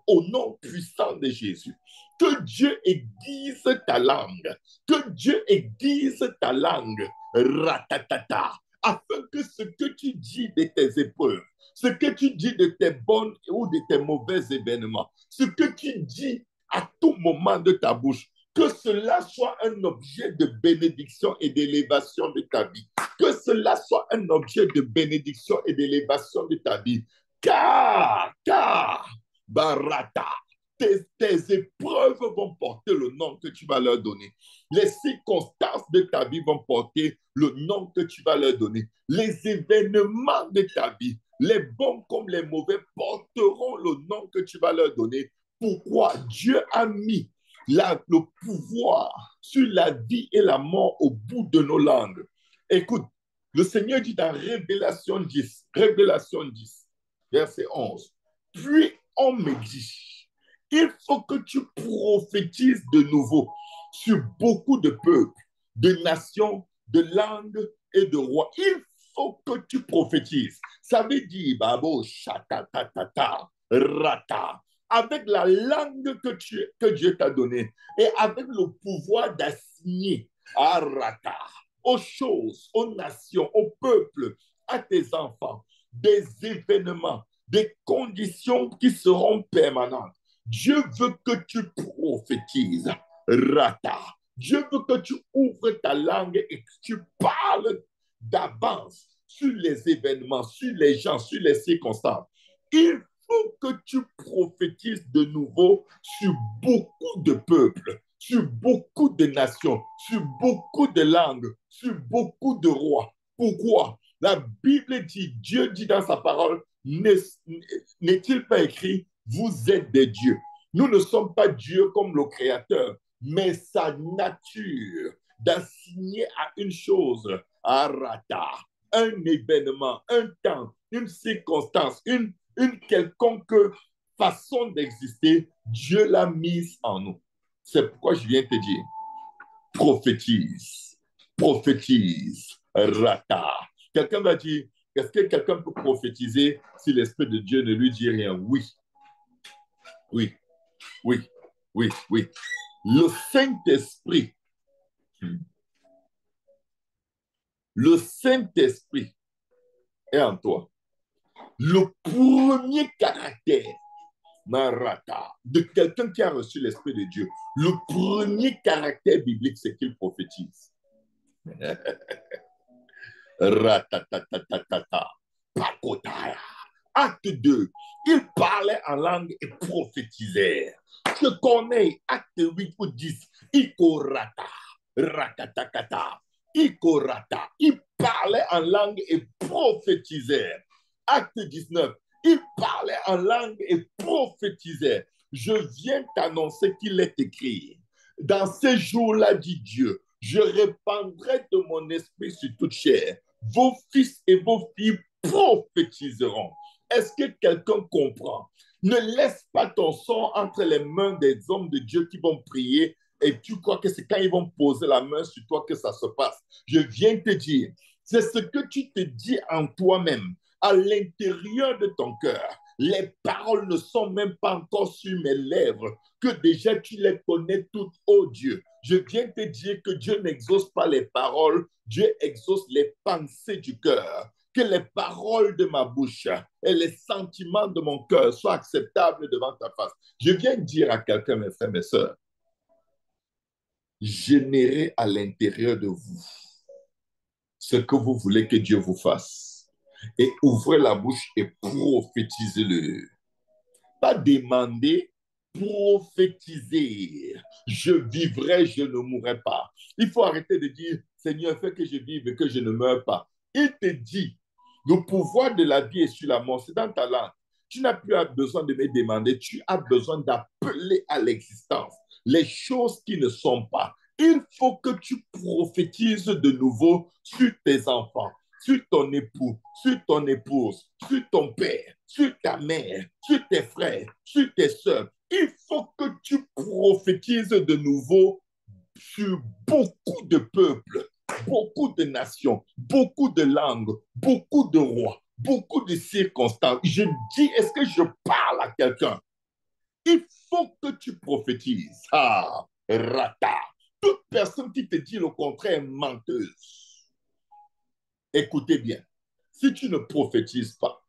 au nom puissant de Jésus, que Dieu aiguise ta langue, que Dieu aiguise ta langue, ratatata, afin que ce que tu dis de tes épreuves, ce que tu dis de tes bons ou de tes mauvais événements, ce que tu dis à tout moment de ta bouche, que cela soit un objet de bénédiction et d'élévation de ta vie. Que cela soit un objet de bénédiction et d'élévation de ta vie. Car, Barata, tes épreuves vont porter le nom que tu vas leur donner. Les circonstances de ta vie vont porter le nom que tu vas leur donner. Les événements de ta vie, les bons comme les mauvais, porteront le nom que tu vas leur donner. Pourquoi? Dieu a mis le pouvoir sur la vie et la mort au bout de nos langues. Écoute, le Seigneur dit dans Révélation 10, verset 11, puis on me dit, il faut que tu prophétises de nouveau sur beaucoup de peuples, de nations, de langues et de rois. Il faut que tu prophétises. Ça veut dire, babo, chatatatata, rata, avec la langue que Dieu t'a donnée et avec le pouvoir d'assigner à rata, aux choses, aux nations, aux peuples, à tes enfants, des événements, des conditions qui seront permanentes. Dieu veut que tu prophétises. Rata. Dieu veut que tu ouvres ta langue et que tu parles d'avance sur les événements, sur les gens, sur les circonstances. Il faut que tu prophétises de nouveau sur beaucoup de peuples, sur beaucoup de nations, sur beaucoup de langues, sur beaucoup de rois. Pourquoi? La Bible dit, Dieu dit dans sa parole, n'est-il pas écrit, vous êtes des dieux. Nous ne sommes pas Dieu comme le Créateur, mais sa nature d'assigner à une chose, à Rata, un événement, un temps, une circonstance, une quelconque façon d'exister, Dieu l'a mise en nous. C'est pourquoi je viens te dire, prophétise, prophétise, Rata. Quelqu'un va dire, est-ce que quelqu'un peut prophétiser si l'Esprit de Dieu ne lui dit rien? Oui, oui, oui, oui, oui. Le Saint-Esprit, le Saint-Esprit est en toi. Le premier caractère, Marata, de quelqu'un qui a reçu l'Esprit de Dieu, le premier caractère biblique, c'est qu'il prophétise. Ratatatatata, pakotaya. Acte 2, il parlait en langue et prophétisait. Je connais acte 8 ou 10, ikorata, rakatakata, ikorata. Il parlait en langue et prophétisait. Acte 19, Il parlait en langue et prophétisait. Je viens t'annoncer qu'il est écrit. Dans ces jours-là, dit Dieu, je répandrai de mon esprit sur toute chair. Vos fils et vos filles prophétiseront. Est-ce que quelqu'un comprend? Ne laisse pas ton sang entre les mains des hommes de Dieu qui vont prier et tu crois que c'est quand ils vont poser la main sur toi que ça se passe. Je viens te dire, c'est ce que tu te dis en toi-même, à l'intérieur de ton cœur. Les paroles ne sont même pas encore sur mes lèvres, que déjà tu les connais toutes, oh Dieu. Je viens te dire que Dieu n'exauce pas les paroles, Dieu exauce les pensées du cœur. Que les paroles de ma bouche et les sentiments de mon cœur soient acceptables devant ta face. Je viens dire à quelqu'un, mes frères, mes sœurs, générez à l'intérieur de vous ce que vous voulez que Dieu vous fasse. Et ouvrez la bouche et prophétisez-le. Pas demander, prophétiser. Je vivrai, je ne mourrai pas. Il faut arrêter de dire, Seigneur, fais que je vive et que je ne meure pas. Il te dit, le pouvoir de la vie est sur la mort, c'est dans ta langue. Tu n'as plus besoin de me demander, tu as besoin d'appeler à l'existence les choses qui ne sont pas. Il faut que tu prophétises de nouveau sur tes enfants, sur ton époux, sur ton épouse, sur ton père, sur ta mère, sur tes frères, sur tes soeurs. Il faut que tu prophétises de nouveau sur beaucoup de peuples, beaucoup de nations, beaucoup de langues, beaucoup de rois, beaucoup de circonstances. Je dis, est-ce que je parle à quelqu'un? Il faut que tu prophétises. Ah, rata. Toute personne qui te dit le contraire est menteuse. Écoutez bien, si tu ne prophétises pas,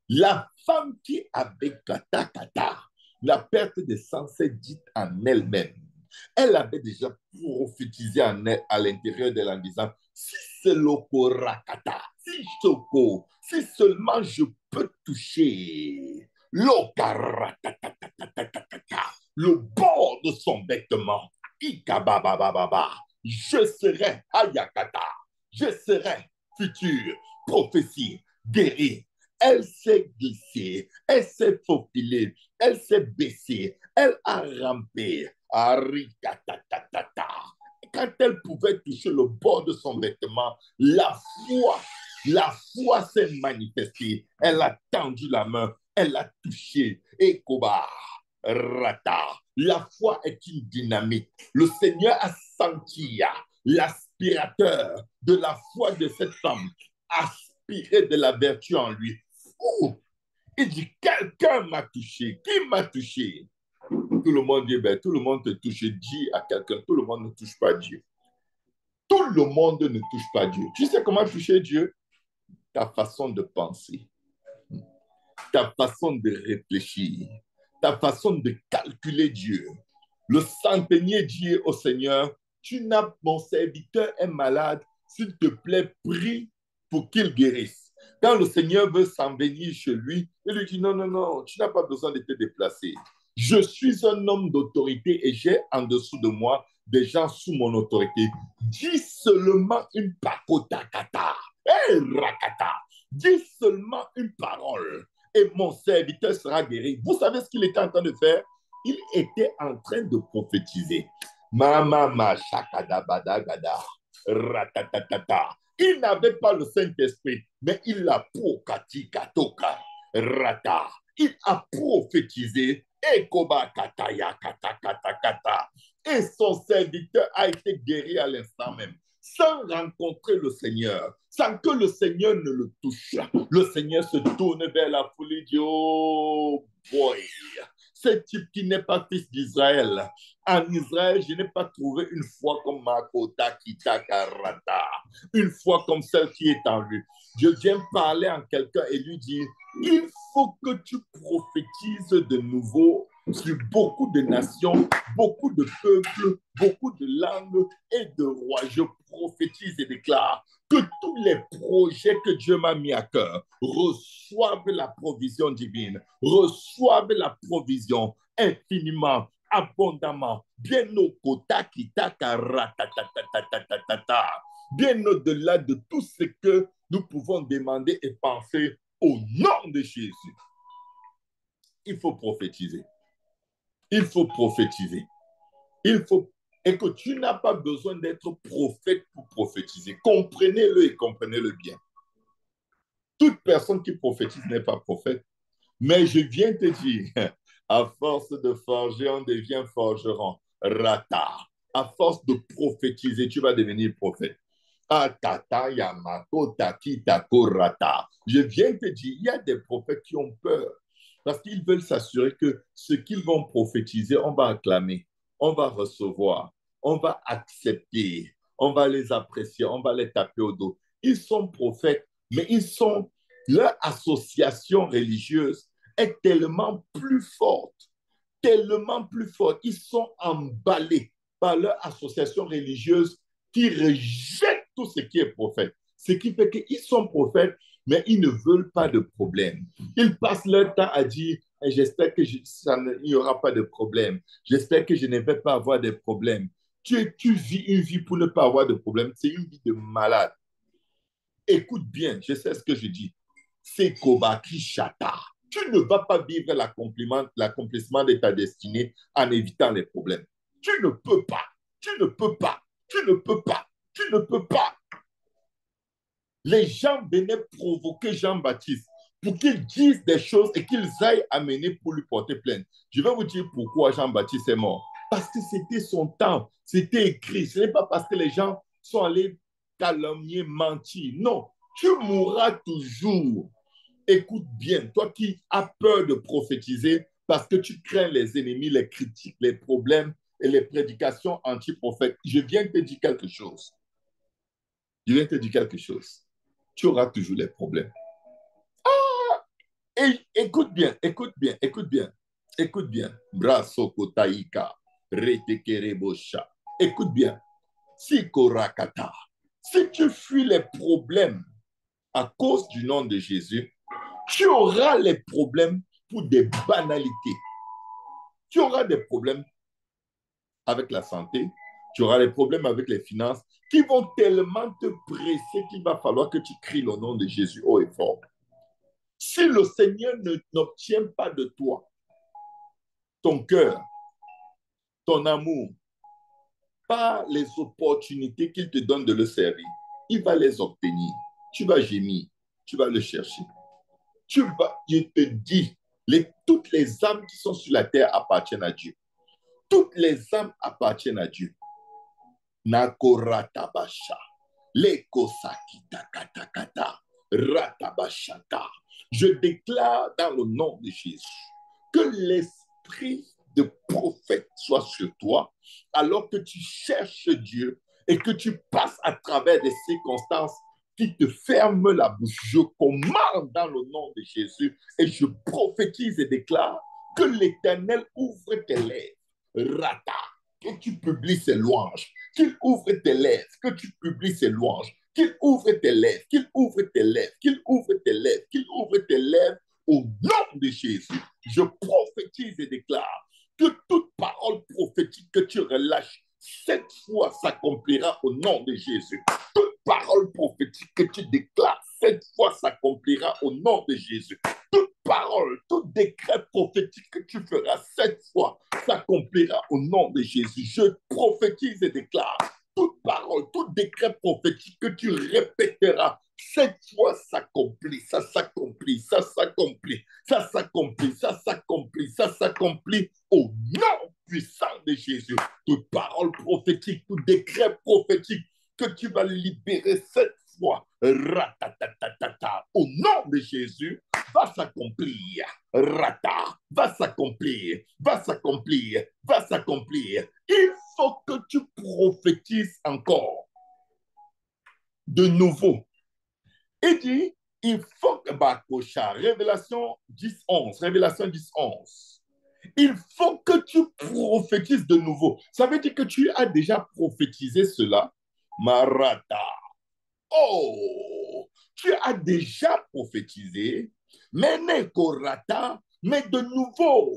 la femme qui avait kata kata, la perte de sang s'est dite en elle-même. Elle avait déjà prophétisé en elle, à l'intérieur d'elle en disant, si c'est l'okorakata, si choko, si seulement je peux toucher le bord de son vêtement, ikababababa, je serai ayakata, je serai futur, prophétie, guéri. Elle s'est glissée, elle s'est faufilée, elle s'est baissée, elle a rampé. Quand elle pouvait toucher le bord de son vêtement, la foi s'est manifestée. Elle a tendu la main, elle a touché. Et Koba, Rata. La foi est une dynamique. Le Seigneur a senti l'aspirateur de la foi de cette femme aspirer de la vertu en lui. Il dit, quelqu'un m'a touché. Qui m'a touché? Tout le monde dit, ben, tout le monde te touche. Dis à quelqu'un, tout le monde ne touche pas Dieu. Tout le monde ne touche pas Dieu. Tu sais comment toucher Dieu? Ta façon de penser, ta façon de réfléchir, ta façon de calculer Dieu. Le centenier dit au Seigneur, mon serviteur est malade, s'il te plaît, prie pour qu'il guérisse. Quand le Seigneur veut s'en venir chez lui, il lui dit, non, non, non, tu n'as pas besoin de te déplacer. Je suis un homme d'autorité et j'ai en dessous de moi des gens sous mon autorité. Dis seulement une pakotakata. Hey, rakata. Dis seulement une parole et mon serviteur sera guéri. Vous savez ce qu'il était en train de faire? Il était en train de prophétiser. Mama ma shakada badagada. Ratatatata. Il n'avait pas le Saint-Esprit, mais il l'a prokati katoka. Rata. Il a prophétisé. Ekoba kataya kata kata kata. Et son serviteur a été guéri à l'instant même, sans rencontrer le Seigneur, sans que le Seigneur ne le touche. Le Seigneur se tourne vers la foule et dit, oh boy, ce type qui n'est pas fils d'Israël. En Israël, je n'ai pas trouvé une foi comme Makota Kitakarata, une foi comme celle qui est en lui. Je viens parler en quelqu'un et lui dire, il faut que tu prophétises de nouveau sur beaucoup de nations, beaucoup de peuples, beaucoup de langues et de rois. Je prophétise et déclare que tous les projets que Dieu m'a mis à cœur reçoivent la provision divine, reçoivent la provision infiniment, abondamment, bien au kota kitaka ratatatatata. bien au-delà de tout ce que nous pouvons demander et penser au nom de Jésus. Il faut prophétiser. Il faut prophétiser. Il faut... Écoute, tu n'as pas besoin d'être prophète pour prophétiser. Comprenez-le et comprenez-le bien. Toute personne qui prophétise n'est pas prophète. Mais je viens te dire, à force de forger, on devient forgeron. Rata. À force de prophétiser, tu vas devenir prophète. Atata yamako taki tako rata. Je viens te dire, il y a des prophètes qui ont peur parce qu'ils veulent s'assurer que ce qu'ils vont prophétiser, on va acclamer, on va recevoir, on va accepter, on va les apprécier, on va les taper au dos. Ils sont prophètes, mais leur association religieuse est tellement plus forte, tellement plus forte. Ils sont emballés par leur association religieuse qui rejette tout ce qui est prophète. Ce qui fait qu'ils sont prophètes, mais ils ne veulent pas de problème. Ils passent leur temps à dire, j'espère qu'il n'y aura pas de problème. J'espère que je ne vais pas avoir de problème. Tu vis une vie pour ne pas avoir de problème. C'est une vie de malade. Écoute bien, je sais ce que je dis. C'est Kobaki Chata. Tu ne vas pas vivre l'accomplissement de ta destinée en évitant les problèmes. Tu ne peux pas. Tu ne peux pas. Tu ne peux pas. Tu ne peux pas. Les gens venaient provoquer Jean-Baptiste pour qu'il dise des choses et qu'ils aillent amener pour lui porter plainte. Je vais vous dire pourquoi Jean-Baptiste est mort. Parce que c'était son temps. C'était écrit. Ce n'est pas parce que les gens sont allés calomnier, mentir. Non, tu mourras toujours. Écoute bien, toi qui as peur de prophétiser parce que tu crains les ennemis, les critiques, les problèmes et les prédications anti-prophètes, je viens te dire quelque chose. Je viens te dire quelque chose. Tu auras toujours les problèmes. Et écoute bien, écoute bien, écoute bien, écoute bien. Brasso kotaika, retekerebosha. Écoute bien. Sikorakata. Si tu fuis les problèmes à cause du nom de Jésus, tu auras les problèmes pour des banalités. Tu auras des problèmes avec la santé, tu auras des problèmes avec les finances qui vont tellement te presser qu'il va falloir que tu cries le nom de Jésus haut et fort. Si le Seigneur n'obtient pas de toi ton cœur, ton amour, pas les opportunités qu'il te donne de le servir, il va les obtenir. Tu vas gémir, tu vas le chercher. Je te dis, toutes les âmes qui sont sur la terre appartiennent à Dieu. Toutes les âmes appartiennent à Dieu. Nakoratabasha, lekosakita katakata, ratabashata. Je déclare dans le nom de Jésus que l'esprit de prophète soit sur toi alors que tu cherches Dieu et que tu passes à travers des circonstances qui te ferment la bouche. Je commande dans le nom de Jésus et je prophétise et déclare que l'Éternel ouvre tes lèvres. Rata, que tu publies ses louanges, qu'il ouvre tes lèvres, que tu publies ses louanges, qu'il ouvre tes lèvres, qu'il ouvre tes lèvres, qu'il ouvre tes lèvres, qu'il ouvre tes lèvres au nom de Jésus. Je prophétise et déclare que toute parole prophétique que tu relâches, cette fois s'accomplira au nom de Jésus. Toute parole prophétique que tu déclares, cette fois s'accomplira au nom de Jésus. Toute parole, tout décret prophétique que tu feras cette fois s'accomplira au nom de Jésus. Je prophétise et déclare toute parole, tout décret prophétique que tu répéteras, cette fois s'accomplit, ça s'accomplit, ça s'accomplit, ça s'accomplit, ça s'accomplit, ça s'accomplit au nom puissant de Jésus. Toute parole prophétique, tout décret prophétique que tu vas libérer cette fois, ratatatata, au nom de Jésus, va s'accomplir. Rata, va s'accomplir, va s'accomplir, va s'accomplir. Il faut que tu prophétises encore de nouveau. Il dit, il faut que Bakosha, Révélation 10.11, Révélation 10.11. Il faut que tu prophétises de nouveau. Ça veut dire que tu as déjà prophétisé cela. Marata. Oh, tu as déjà prophétisé, mais de nouveau,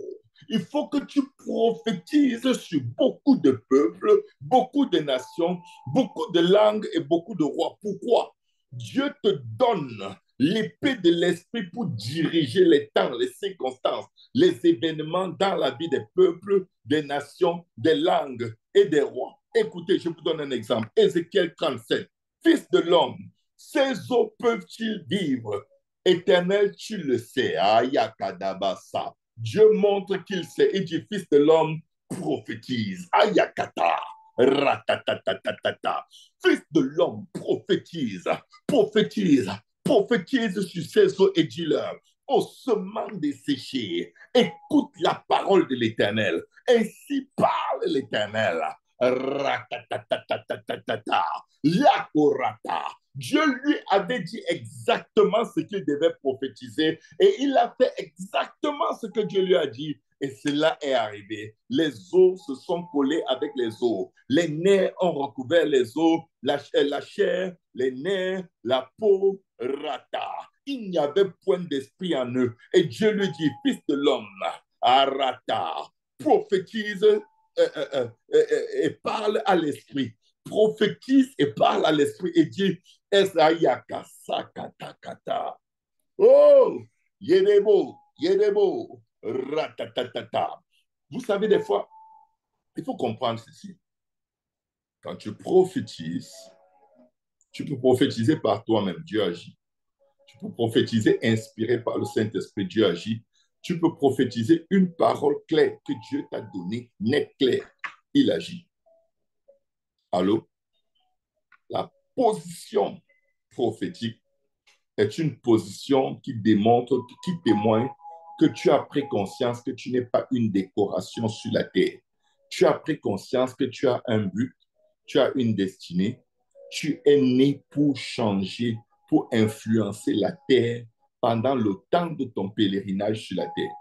Il faut que tu prophétises sur beaucoup de peuples, beaucoup de nations, beaucoup de langues et beaucoup de rois. Pourquoi? Dieu te donne l'épée de l'esprit pour diriger les temps, les circonstances, les événements dans la vie des peuples, des nations, des langues et des rois. Écoutez, je vous donne un exemple. Ézéchiel 37. Fils de l'homme, ces eaux peuvent-ils vivre? Éternel, tu le sais. Ayakadabasa. Dieu montre qu'il sait. Il dit, fils de l'homme, prophétise. Ayakata. Ratatatatata. Fils de l'homme, prophétise. Prophétise. Prophétise sur ces eaux et dis-leur, au semant desséché, écoute la parole de l'Éternel. Ainsi parle l'Éternel. Ratatatatata. Yakorata. Dieu lui avait dit exactement ce qu'il devait prophétiser et il a fait exactement ce que Dieu lui a dit. Et cela est arrivé. Les os se sont collés avec les os. Les nerfs ont recouvert les os, la chair, les nerfs, la peau, rata. Il n'y avait point d'esprit en eux. Et Dieu lui dit, fils de l'homme, arata, prophétise et parle à l'esprit. Prophétise et parle à l'esprit et dit, Esayaka sakatakata. Oh, Yedebo, Yedebo, ratatatata. Vous savez, des fois, il faut comprendre ceci. Quand tu prophétises, tu peux prophétiser par toi-même, Dieu agit. Tu peux prophétiser inspiré par le Saint-Esprit, Dieu agit. Tu peux prophétiser une parole claire que Dieu t'a donnée, nette, claire. Il agit. Allô? La position prophétique est une position qui démontre, qui témoigne que tu as pris conscience que tu n'es pas une décoration sur la terre. Tu as pris conscience que tu as un but, tu as une destinée, tu es né pour changer, pour influencer la terre pendant le temps de ton pèlerinage sur la terre.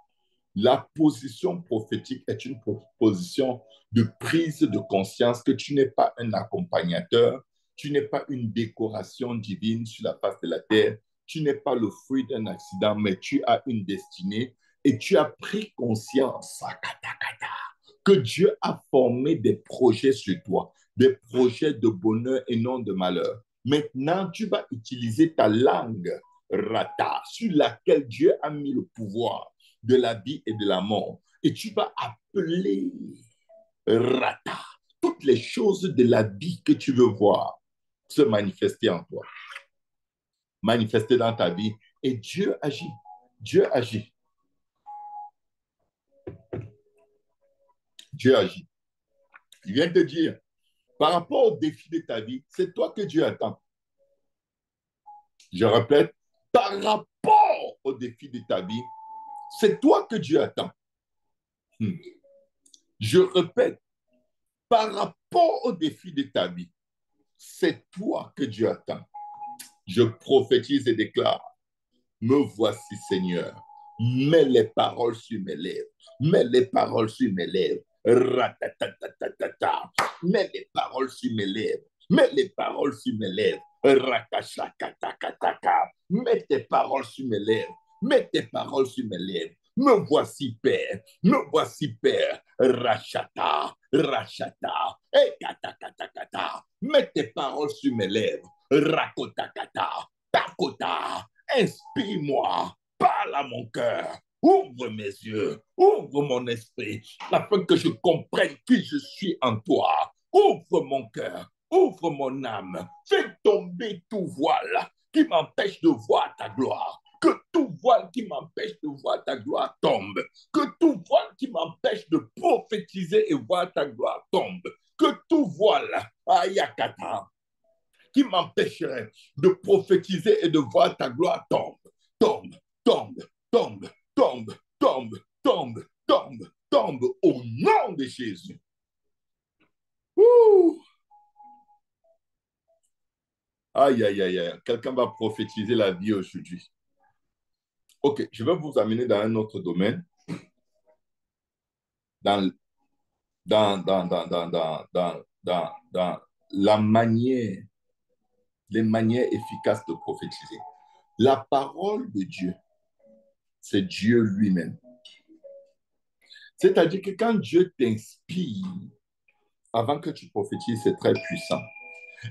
La position prophétique est une position de prise de conscience que tu n'es pas un accompagnateur, tu n'es pas une décoration divine sur la face de la terre, tu n'es pas le fruit d'un accident, mais tu as une destinée et tu as pris conscience que Dieu a formé des projets sur toi, des projets de bonheur et non de malheur. Maintenant, tu vas utiliser ta langue, rata, sur laquelle Dieu a mis le pouvoir de la vie et de la mort. Et tu vas appeler rata toutes les choses de la vie que tu veux voir se manifester en toi, manifester dans ta vie. Et Dieu agit. Dieu agit. Dieu agit. Il vient te dire, par rapport au défi de ta vie, c'est toi que Dieu attend. Je répète, par rapport au défi de ta vie, c'est toi que Dieu attend. Je répète, par rapport au défi de ta vie, c'est toi que Dieu attend. Je prophétise et déclare, me voici Seigneur, mets les paroles sur mes lèvres, mets les paroles sur mes lèvres, ratatatatata, mets les paroles sur mes lèvres, mets les paroles sur mes lèvres, rakashakatakataka, mets tes paroles sur mes lèvres, mets tes paroles sur mes lèvres. Me voici Père, me voici Père, rachata, rachata, et kata, mets tes paroles sur mes lèvres, rakotakata, takota, inspire-moi, parle à mon cœur, ouvre mes yeux, ouvre mon esprit, afin que je comprenne qui je suis en toi. Ouvre mon cœur, ouvre mon âme, fais tomber tout voile qui m'empêche de voir ta gloire. Que tout voile qui m'empêche de voir ta gloire tombe. Que tout voile qui m'empêche de prophétiser et voir ta gloire tombe. Que tout voile, ayakata, qui m'empêcherait de prophétiser et de voir ta gloire tombe, tombe, tombe, tombe, tombe, tombe, tombe, tombe, tombe, au nom de Jésus. Ouh. Aïe, aïe, aïe, aïe. Quelqu'un va prophétiser la vie aujourd'hui. Ok, je vais vous amener dans un autre domaine, dans, dans la manière, les manières efficaces de prophétiser. La parole de Dieu, c'est Dieu lui-même. C'est-à-dire que quand Dieu t'inspire, avant que tu prophétises, c'est très puissant.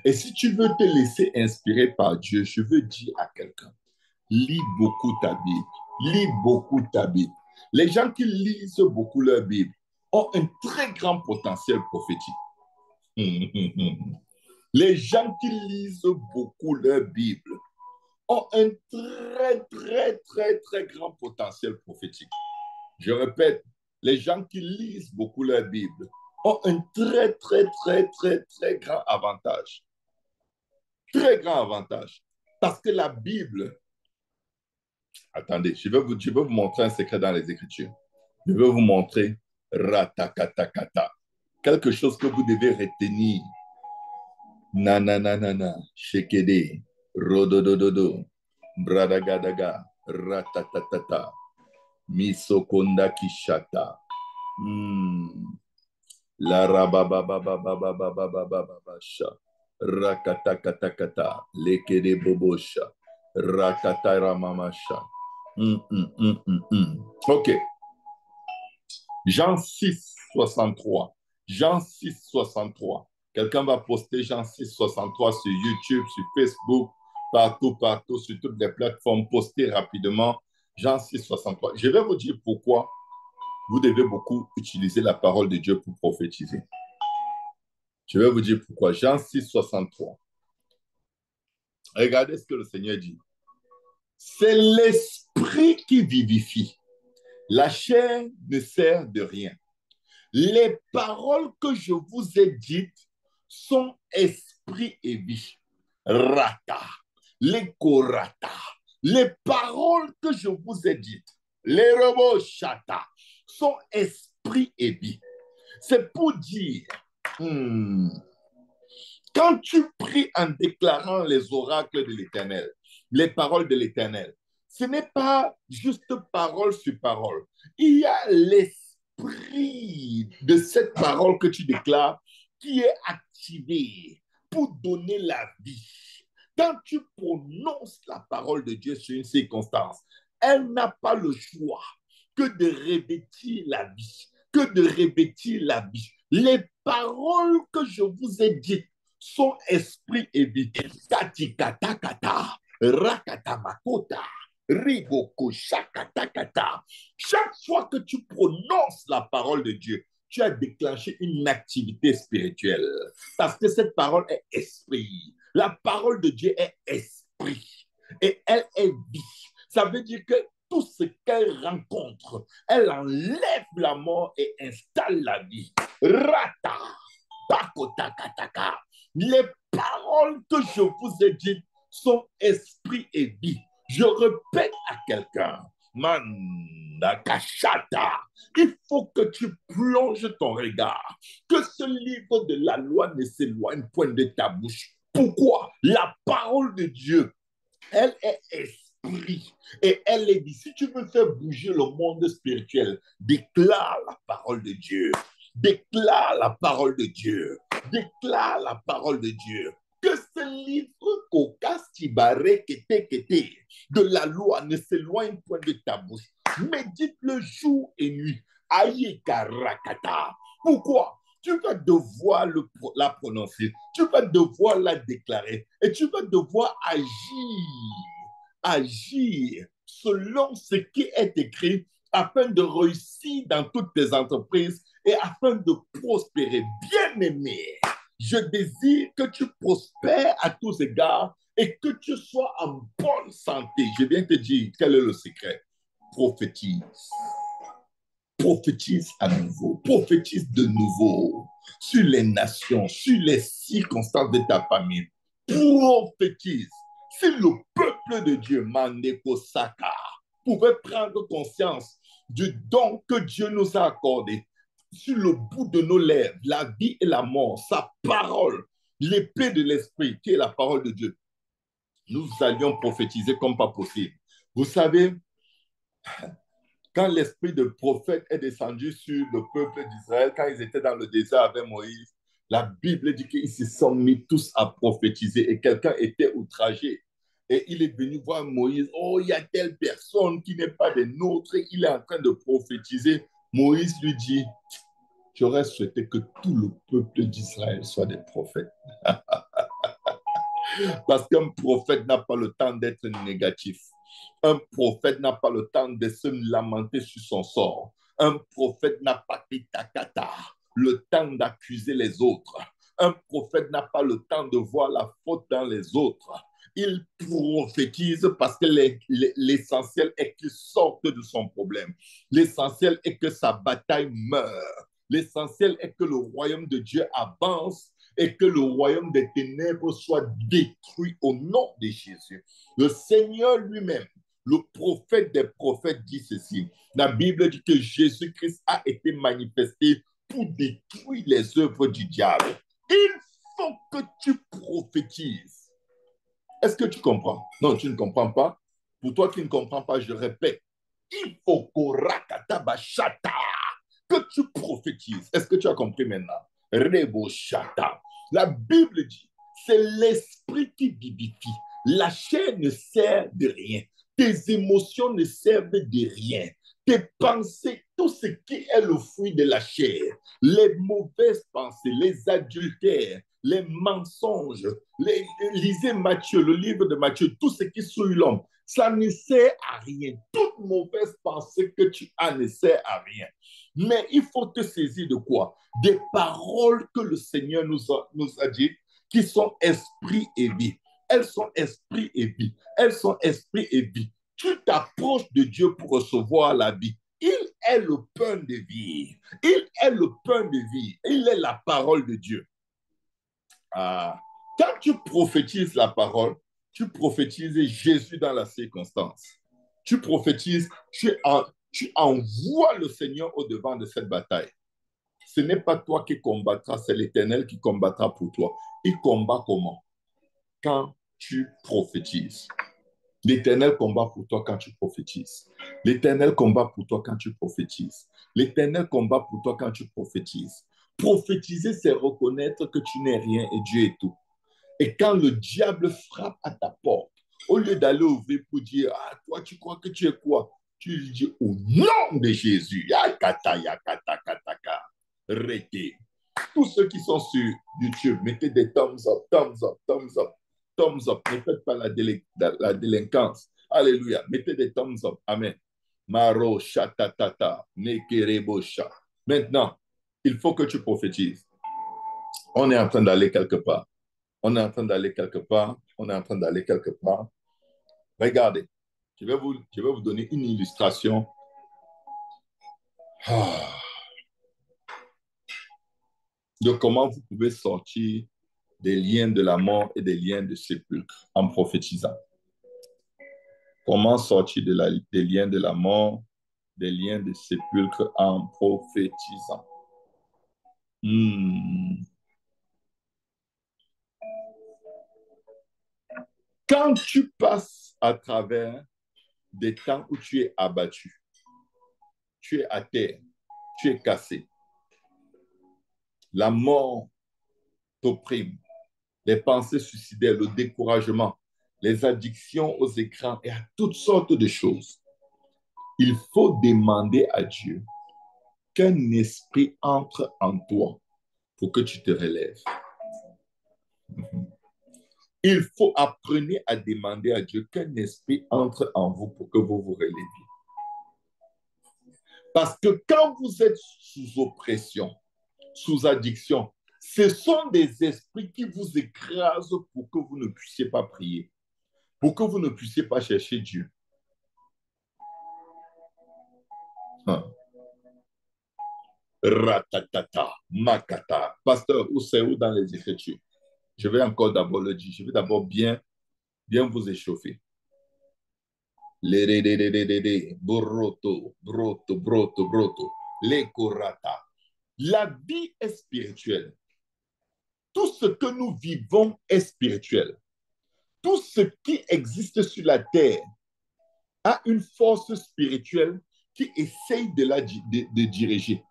Et si tu veux te laisser inspirer par Dieu, je veux dire à quelqu'un, lis beaucoup ta Bible. Lis beaucoup ta Bible. Les gens qui lisent beaucoup leur Bible ont un très grand potentiel prophétique. Les gens qui lisent beaucoup leur Bible ont un très grand potentiel prophétique. Je répète, les gens qui lisent beaucoup leur Bible ont un très grand avantage. Très grand avantage. Parce que la Bible, attendez, je vais vous montrer un secret dans les Écritures. Je vais vous montrer ratakatakata. Quelque chose que vous devez retenir. Nananana, shekede, rododododo, bradagadaga, ratatatata, misokonda kishata. La rabababababababababasha. Rakatakatakata. Lekede bobosha. Rakatara mamasha. OK. Jean 6, 63. Jean 6, 63. Quelqu'un va poster Jean 6, 63 sur YouTube, sur Facebook, partout, sur toutes les plateformes. Postez rapidement Jean 6, 63. Je vais vous dire pourquoi vous devez beaucoup utiliser la parole de Dieu pour prophétiser. Je vais vous dire pourquoi. Jean 6, 63. Regardez ce que le Seigneur dit. C'est l'esprit qui vivifie. La chair ne sert de rien. Les paroles que je vous ai dites sont esprit et vie. Rata, les korata. Les paroles que je vous ai dites, les robots chata, sont esprit et vie. C'est pour dire, quand tu pries en déclarant les oracles de l'Éternel, les paroles de l'Éternel, ce n'est pas juste parole sur parole. Il y a l'esprit de cette parole que tu déclares qui est activé pour donner la vie. Quand tu prononces la parole de Dieu sur une circonstance, elle n'a pas le choix que de revêtir la vie, que de revêtir la vie. Les paroles que je vous ai dites sont esprit et vie. Katikatakata, rakatamakota, riboko shakatakata. Chaque fois que tu prononces la parole de Dieu, tu as déclenché une activité spirituelle. Parce que cette parole est esprit. La parole de Dieu est esprit. Et elle est vie. Ça veut dire que tout ce qu'elle rencontre, elle enlève la mort et installe la vie. Rata, bakotakataka. Les paroles que je vous ai dites sont esprit et vie. Je répète à quelqu'un, Mandakashata, il faut que tu plonges ton regard, que ce livre de la loi ne s'éloigne point de ta bouche. Pourquoi? La parole de Dieu, elle est esprit et elle est vie. Si tu veux faire bouger le monde spirituel, déclare la parole de Dieu. Déclare la parole de Dieu. Déclare la parole de Dieu. Que ce livre de la loi ne s'éloigne point de ta bouche. Médite-le jour et nuit. Aïe-karakata. Pourquoi? Tu vas devoir la prononcer, tu vas devoir la déclarer et tu vas devoir agir selon ce qui est écrit afin de réussir dans toutes tes entreprises et afin de prospérer. Bien-aimé, je désire que tu prospères à tous égards et que tu sois en bonne santé. Je viens te dire quel est le secret. Prophétise. Prophétise à nouveau, prophétise de nouveau sur les nations, sur les circonstances de ta famille. Prophétise. Si le peuple de Dieu, Mandeko Saka, pouvait prendre conscience du don que Dieu nous a accordé, sur le bout de nos lèvres, la vie et la mort, sa parole, l'épée de l'esprit, qui est la parole de Dieu, nous allions prophétiser comme pas possible. Vous savez, quand l'esprit de prophète est descendu sur le peuple d'Israël, quand ils étaient dans le désert avec Moïse, la Bible dit qu'ils se sont mis tous à prophétiser et quelqu'un était outragé. Et il est venu voir Moïse, oh, il y a telle personne qui n'est pas des nôtres, il est en train de prophétiser Moïse lui dit, j'aurais souhaité que tout le peuple d'Israël soit des prophètes. Parce qu'un prophète n'a pas le temps d'être négatif. Un prophète n'a pas le temps de se lamenter sur son sort. Un prophète n'a pas le temps d'accuser les autres. Un prophète n'a pas le temps de voir la faute dans les autres. Il prophétise parce que l'essentiel est qu'il sorte de son problème. L'essentiel est que sa bataille meure. L'essentiel est que le royaume de Dieu avance et que le royaume des ténèbres soit détruit au nom de Jésus. Le Seigneur lui-même, le prophète des prophètes, dit ceci. La Bible dit que Jésus-Christ a été manifesté pour détruire les œuvres du diable. Il faut que tu prophétises. Est-ce que tu comprends? Non, tu ne comprends pas. Pour toi qui ne comprends pas, je répète. Il faut que tu prophétises. Est-ce que tu as compris maintenant? Rebo Shata. La Bible dit, c'est l'esprit qui vivifie. La chair ne sert de rien. Tes émotions ne servent de rien. Tes pensées, tout ce qui est le fruit de la chair, les mauvaises pensées, les adultères, les mensonges, lisez Matthieu, le livre de Matthieu, tout ce qui souille l'homme, ça ne sert à rien. Toute mauvaise pensée que tu as ne sert à rien. Mais il faut te saisir de quoi? Des paroles que le Seigneur nous a dit, qui sont esprit et vie. Elles sont esprit et vie. Elles sont esprit et vie. Tu t'approches de Dieu pour recevoir la vie. Il est le pain de vie. Il est le pain de vie. Il est la parole de Dieu. Ah. Quand tu prophétises la parole, tu prophétises Jésus dans la circonstance. Tu prophétises, tu envoies le Seigneur au-devant de cette bataille. Ce n'est pas toi qui combattras, c'est l'Éternel qui combattra pour toi. Il combat comment? Quand tu prophétises. L'Éternel combat pour toi quand tu prophétises. L'Éternel combat pour toi quand tu prophétises. L'Éternel combat pour toi quand tu prophétises. Prophétiser, c'est reconnaître que tu n'es rien et Dieu est tout. Et quand le diable frappe à ta porte, au lieu d'aller ouvrir pour dire, ah, toi, tu crois que tu es quoi? Tu lui dis, au nom de Jésus, yakata, yakata, kataka, rete. Tous ceux qui sont sur YouTube, mettez des thumbs up, thumbs up, thumbs up, thumbs up. Ne faites pas la délinquance. Alléluia. Mettez des thumbs up. Amen. Maro, shatatata, nekerebosha. Maintenant, il faut que tu prophétises. On est en train d'aller quelque part. On est en train d'aller quelque part. On est en train d'aller quelque part. Regardez, je vais vous donner une illustration de comment vous pouvez sortir des liens de la mort et des liens de sépulcre en prophétisant. Comment sortir des liens de la mort, des liens de sépulcre en prophétisant. Quand tu passes à travers des temps où tu es abattu, tu es à terre, tu es cassé, la mort t'opprime, les pensées suicidaires, le découragement, les addictions aux écrans et à toutes sortes de choses, il faut demander à Dieu qu'un esprit entre en toi pour que tu te relèves. Il faut apprendre à demander à Dieu qu'un esprit entre en vous pour que vous vous releviez. Parce que quand vous êtes sous oppression, sous addiction, ce sont des esprits qui vous écrasent pour que vous ne puissiez pas prier, pour que vous ne puissiez pas chercher Dieu. Ratatata, makata. Pasteur, où c'est où dans les Écritures? Je vais encore d'abord le dire. Je vais d'abord bien vous échauffer. Broto, broto, broto, broto. Les korata. La vie est spirituelle. Tout ce que nous vivons est spirituel. Tout ce qui existe sur la terre a une force spirituelle qui essaye de diriger,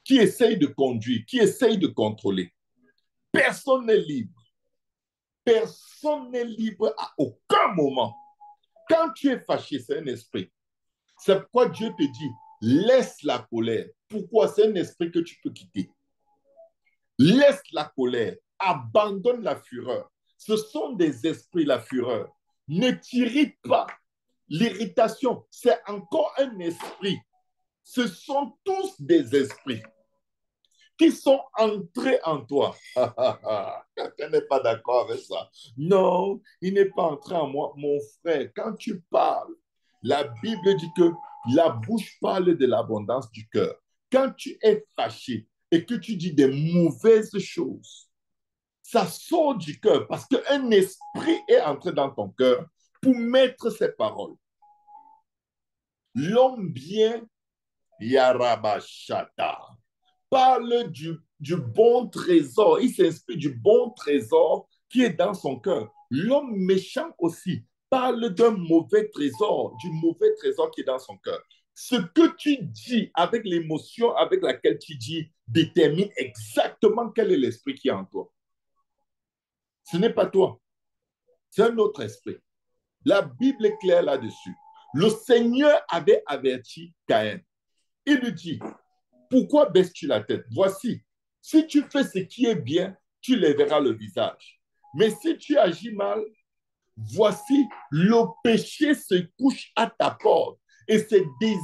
qui essaye de conduire, qui essaye de contrôler. Personne n'est libre. Personne n'est libre à aucun moment. Quand tu es fâché, c'est un esprit. C'est pourquoi Dieu te dit, Laisse la colère. Pourquoi? C'est un esprit que tu peux quitter. Laisse la colère. Abandonne la fureur. Ce sont des esprits, la fureur. Ne t'irrite pas. L'irritation, c'est encore un esprit. Ce sont tous des esprits qui sont entrés en toi. Quelqu'un n'est pas d'accord avec ça. Non, il n'est pas entré en moi. Mon frère, quand tu parles, la Bible dit que la bouche parle de l'abondance du cœur. Quand tu es fâché et que tu dis des mauvaises choses, ça sort du cœur parce qu'un esprit est entré dans ton cœur pour mettre ces paroles. L'homme bien, Yarabashata, parle du bon trésor. Il s'inspire du bon trésor qui est dans son cœur. L'homme méchant aussi parle d'un mauvais trésor, du mauvais trésor qui est dans son cœur. Ce que tu dis avec l'émotion avec laquelle tu dis détermine exactement quel est l'esprit qui est en toi. Ce n'est pas toi, c'est un autre esprit. La Bible est claire là-dessus. Le Seigneur avait averti Caïn. Il lui dit, pourquoi baisses-tu la tête? Voici, si tu fais ce qui est bien, tu lèveras le visage. Mais si tu agis mal, voici, le péché se couche à ta porte et ses désirs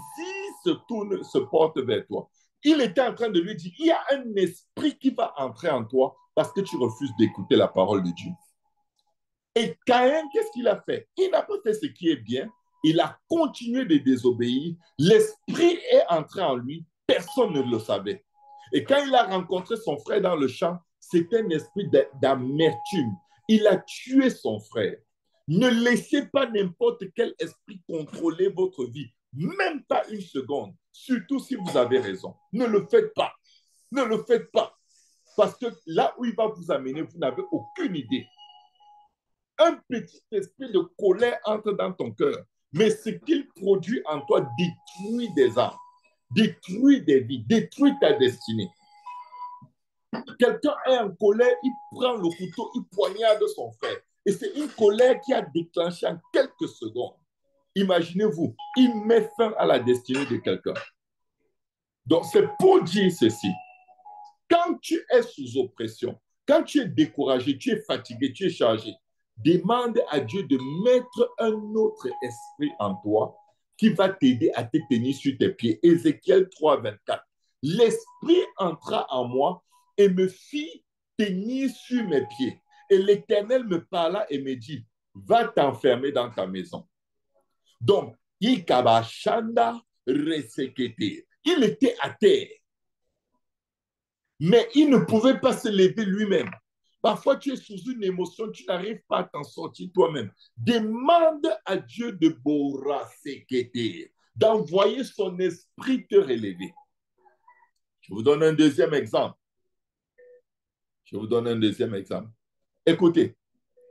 se portent vers toi. Il était en train de lui dire, il y a un esprit qui va entrer en toi parce que tu refuses d'écouter la parole de Dieu. Et Caïn, qu'est-ce qu'il a fait? Il n'a pas fait ce qui est bien. Il a continué de désobéir. L'esprit est entré en lui. Personne ne le savait. Et quand il a rencontré son frère dans le champ, c'était un esprit d'amertume. Il a tué son frère. Ne laissez pas n'importe quel esprit contrôler votre vie, même pas une seconde, surtout si vous avez raison. Ne le faites pas. Ne le faites pas. Parce que là où il va vous amener, vous n'avez aucune idée. Un petit esprit de colère entre dans ton cœur, mais ce qu'il produit en toi détruit des âmes, détruit des vies, détruit ta destinée. Quelqu'un est en colère, il prend le couteau, il poignarde son frère. Et c'est une colère qui a déclenché en quelques secondes. Imaginez-vous, il met fin à la destinée de quelqu'un. Donc, c'est pour dire ceci. Quand tu es sous oppression, quand tu es découragé, tu es fatigué, tu es chargé, demande à Dieu de mettre un autre esprit en toi qui va t'aider à te tenir sur tes pieds. Ézéchiel 3, 24. L'esprit entra en moi et me fit tenir sur mes pieds. Et l'Éternel me parla et me dit, va t'enfermer dans ta maison. Donc, il était à terre, mais il ne pouvait pas se lever lui-même. Parfois, tu es sous une émotion, tu n'arrives pas à t'en sortir toi-même. Demande à Dieu de d'envoyer son esprit te relever. Je vous donne un deuxième exemple. Écoutez,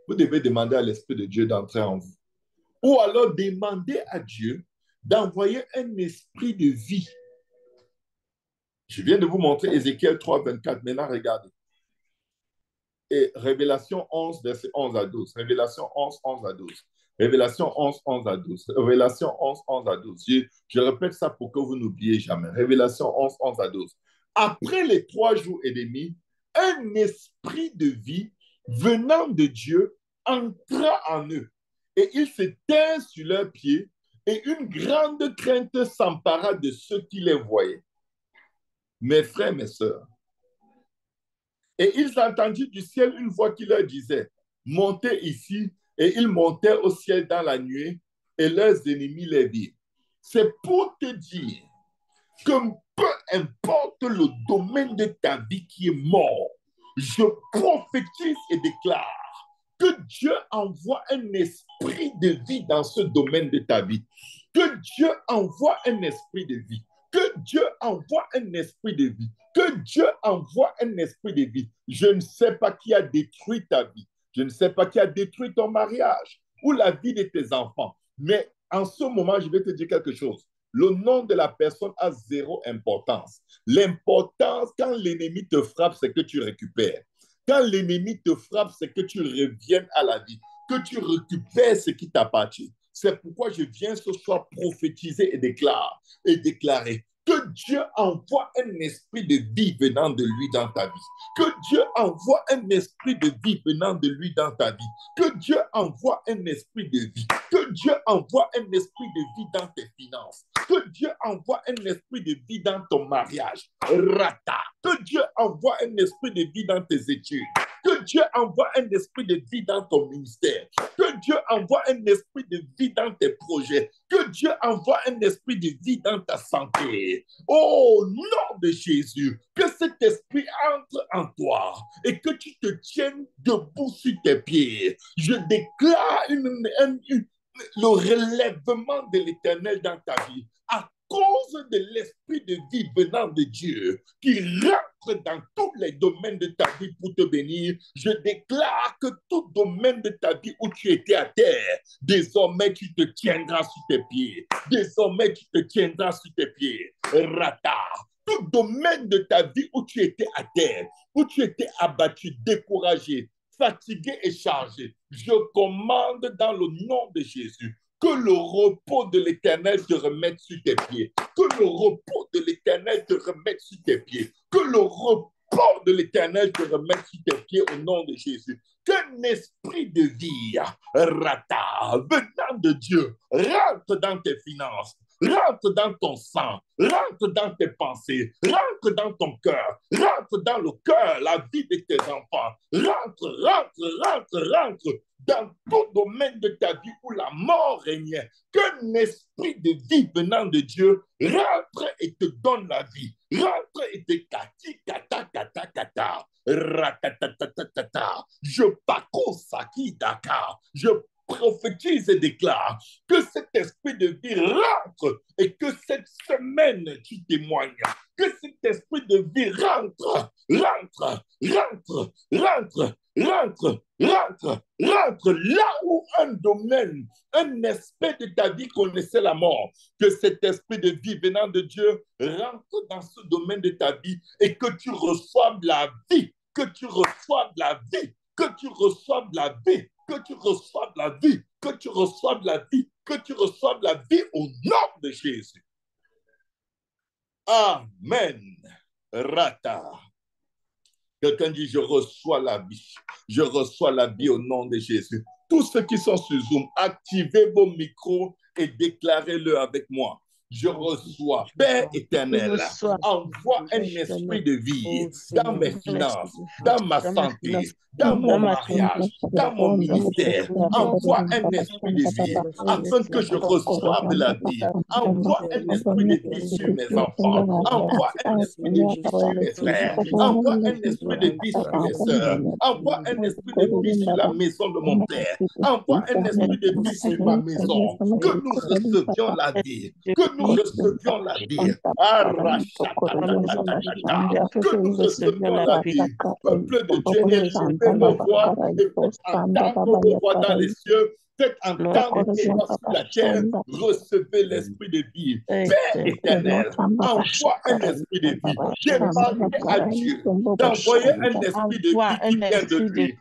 vous devez demander à l'Esprit de Dieu d'entrer en vous. Ou alors demander à Dieu d'envoyer un esprit de vie. Je viens de vous montrer Ézéchiel 3, 24. Maintenant, regardez. Et Révélation 11, verset 11 à 12. Révélation 11, 11 à 12. Révélation 11, 11 à 12. Révélation 11, 11 à 12. Je répète ça pour que vous n'oubliez jamais. Révélation 11, 11 à 12. Après les 3 jours et demi, un esprit de vie venant de Dieu entra en eux. Et ils se tinrent sur leurs pieds et une grande crainte s'empara de ceux qui les voyaient. Mes frères, mes sœurs, et ils entendirent du ciel une voix qui leur disait, montez ici, et ils montèrent au ciel dans la nuée, et leurs ennemis les virent. C'est pour te dire que peu importe le domaine de ta vie qui est mort, je prophétise et déclare que Dieu envoie un esprit de vie dans ce domaine de ta vie. Que Dieu envoie un esprit de vie. Que Dieu envoie un esprit de vie. Que Dieu envoie un esprit de vie. Je ne sais pas qui a détruit ta vie. Je ne sais pas qui a détruit ton mariage ou la vie de tes enfants. Mais en ce moment, je vais te dire quelque chose. Le nom de la personne a zéro importance. L'importance, quand l'ennemi te frappe, c'est que tu récupères. Quand l'ennemi te frappe, c'est que tu reviennes à la vie, que tu récupères ce qui t'appartient. C'est pourquoi je viens ce soir prophétiser et déclarer que Dieu envoie un esprit de vie venant de lui dans ta vie. Que Dieu envoie un esprit de vie venant de lui dans ta vie. Que Dieu envoie un esprit de vie. Que Dieu envoie un esprit de vie dans tes finances. Que Dieu envoie un esprit de vie dans ton mariage. Rata. Que Dieu envoie un esprit de vie dans tes études. Que Dieu envoie un esprit de vie dans ton ministère. Que Dieu envoie un esprit de vie dans tes projets. Que Dieu envoie un esprit de vie dans ta santé. Au nom de Jésus, que cet esprit entre en toi et que tu te tiennes debout sur tes pieds. Je déclare le relèvement de l'Éternel dans ta vie à cause de l'esprit de vie venant de Dieu qui rentre dans tous les domaines de ta vie pour te bénir. Je déclare que tout domaine de ta vie où tu étais à terre, désormais tu te tiendras sur tes pieds. Désormais tu te tiendras sur tes pieds. Rata. Tout domaine de ta vie où tu étais à terre, où tu étais abattu, découragé, fatigué et chargé, je commande dans le nom de Jésus que le repos de l'Éternel te remette sur tes pieds. Que le repos de l'Éternel te remette sur tes pieds. Que le repos de l'Éternel te remette sur tes pieds au nom de Jésus. Qu'un esprit de vie, rata, venant de Dieu, rentre dans tes finances, rentre dans ton sang, rentre dans tes pensées, rentre dans ton cœur, rentre dans le cœur, la vie de tes enfants. Rentre dans tout domaine de ta vie où la mort régnait. Qu'un esprit de vie venant de Dieu rentre et te donne la vie. Rentre et te kata. Ratatatatata. Je parcours Saki Dakar. Je prophétise et déclare que cet esprit de vie rentre et que cette semaine tu témoignes. Que cet esprit de vie rentre là où un domaine, un aspect de ta vie connaissait la mort. Que cet esprit de vie venant de Dieu rentre dans ce domaine de ta vie et que tu reçoives la vie, que tu reçoives la vie, que tu reçoives la vie, que tu reçoives la vie, que tu reçoives la vie, que tu reçoives la vie au nom de Jésus. Amen. Rata. Quelqu'un dit, je reçois la vie. Je reçois la vie au nom de Jésus. Tous ceux qui sont sur Zoom, activez vos micros et déclarez-le avec moi. Je reçois, Père éternel, envoie un esprit de vie dans mes finances, dans ma santé, dans mon mariage, dans mon ministère. Envoie un esprit de vie afin que je reçoive de la vie. Envoie un esprit de vie sur mes enfants. Envoie un esprit de vie sur mes frères. Envoie un esprit de vie sur mes sœurs. Envoie un esprit de vie sur la maison de mon père. Envoie un esprit de vie sur ma maison. Que nous recevions la vie. Que nous recevions la vie. Que nous recevions la vie. Peuple de Dieu, élevez vos voix et faites entendre vos voix dans les cieux. Faites entendre vos voix sur la terre. Recevez l'esprit de vie. Père éternel, envoie un esprit de vie. Demandez à Dieu d'envoyer un esprit de vie qui vient de lui.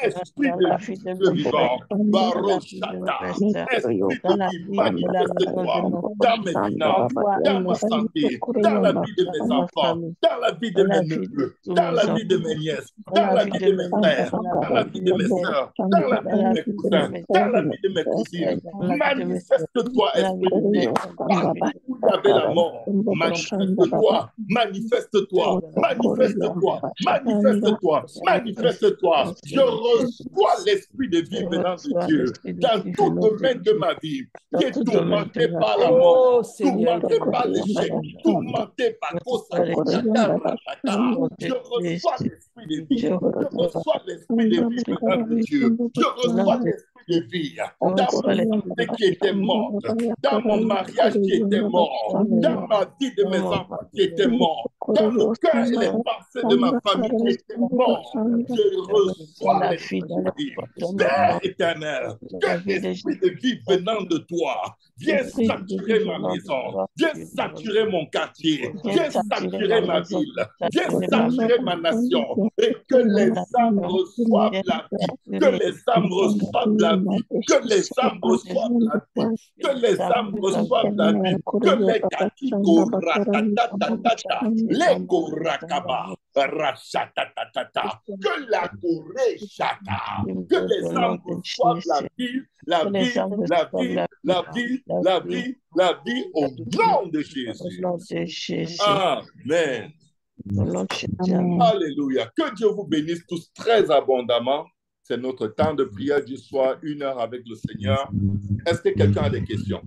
Esprit de vie vivant. Barochata. Esprit de vie, manifeste-toi dans mes finances, dans ma santé, dans la vie de mes enfants, dans la vie de mes neveux, dans la vie de mes nièces, dans la vie de mes frères, dans la vie de mes sœurs, dans la vie de mes cousins, dans la vie de mes cousines. Manifeste-toi, esprit de vie. Partout où il y avait la mort, manifeste-toi, manifeste-toi, manifeste-toi, manifeste-toi, manifeste-toi. Je reçois l'esprit de vie venant de Dieu dans tout domaine de ma vie qui est tourmenté par la mort, tourmenté par l'échec, tourmenté par je reçois l'esprit de vie, je reçois l'esprit de vie venant de Dieu, je reçois l'esprit de vie dans ma santé qui était morte, dans mon mariage qui était mort, dans ma vie de mes enfants qui était mort. Dans le cœur et les pensées de ma famille qui étaient morts, je reçois l'esprit de vie. Père éternel, que l'esprit de vie venant de toi viens saturer ma maison, viens saturer mon quartier, viens saturer ma ville, viens saturer ma nation et que les âmes reçoivent la vie, que les âmes reçoivent la vie, que les âmes reçoivent la vie, que les âmes reçoivent la vie, que les katiko ratatatata, les korakaba, rachatatata, que la korechata, que les âmes reçoivent la vie, la vie, la vie, la vie, la vie, la vie au nom de Jésus. Amen. Alléluia. Que Dieu vous bénisse tous très abondamment. C'est notre temps de prière du soir, 1 heure avec le Seigneur. Est-ce que quelqu'un a des questions?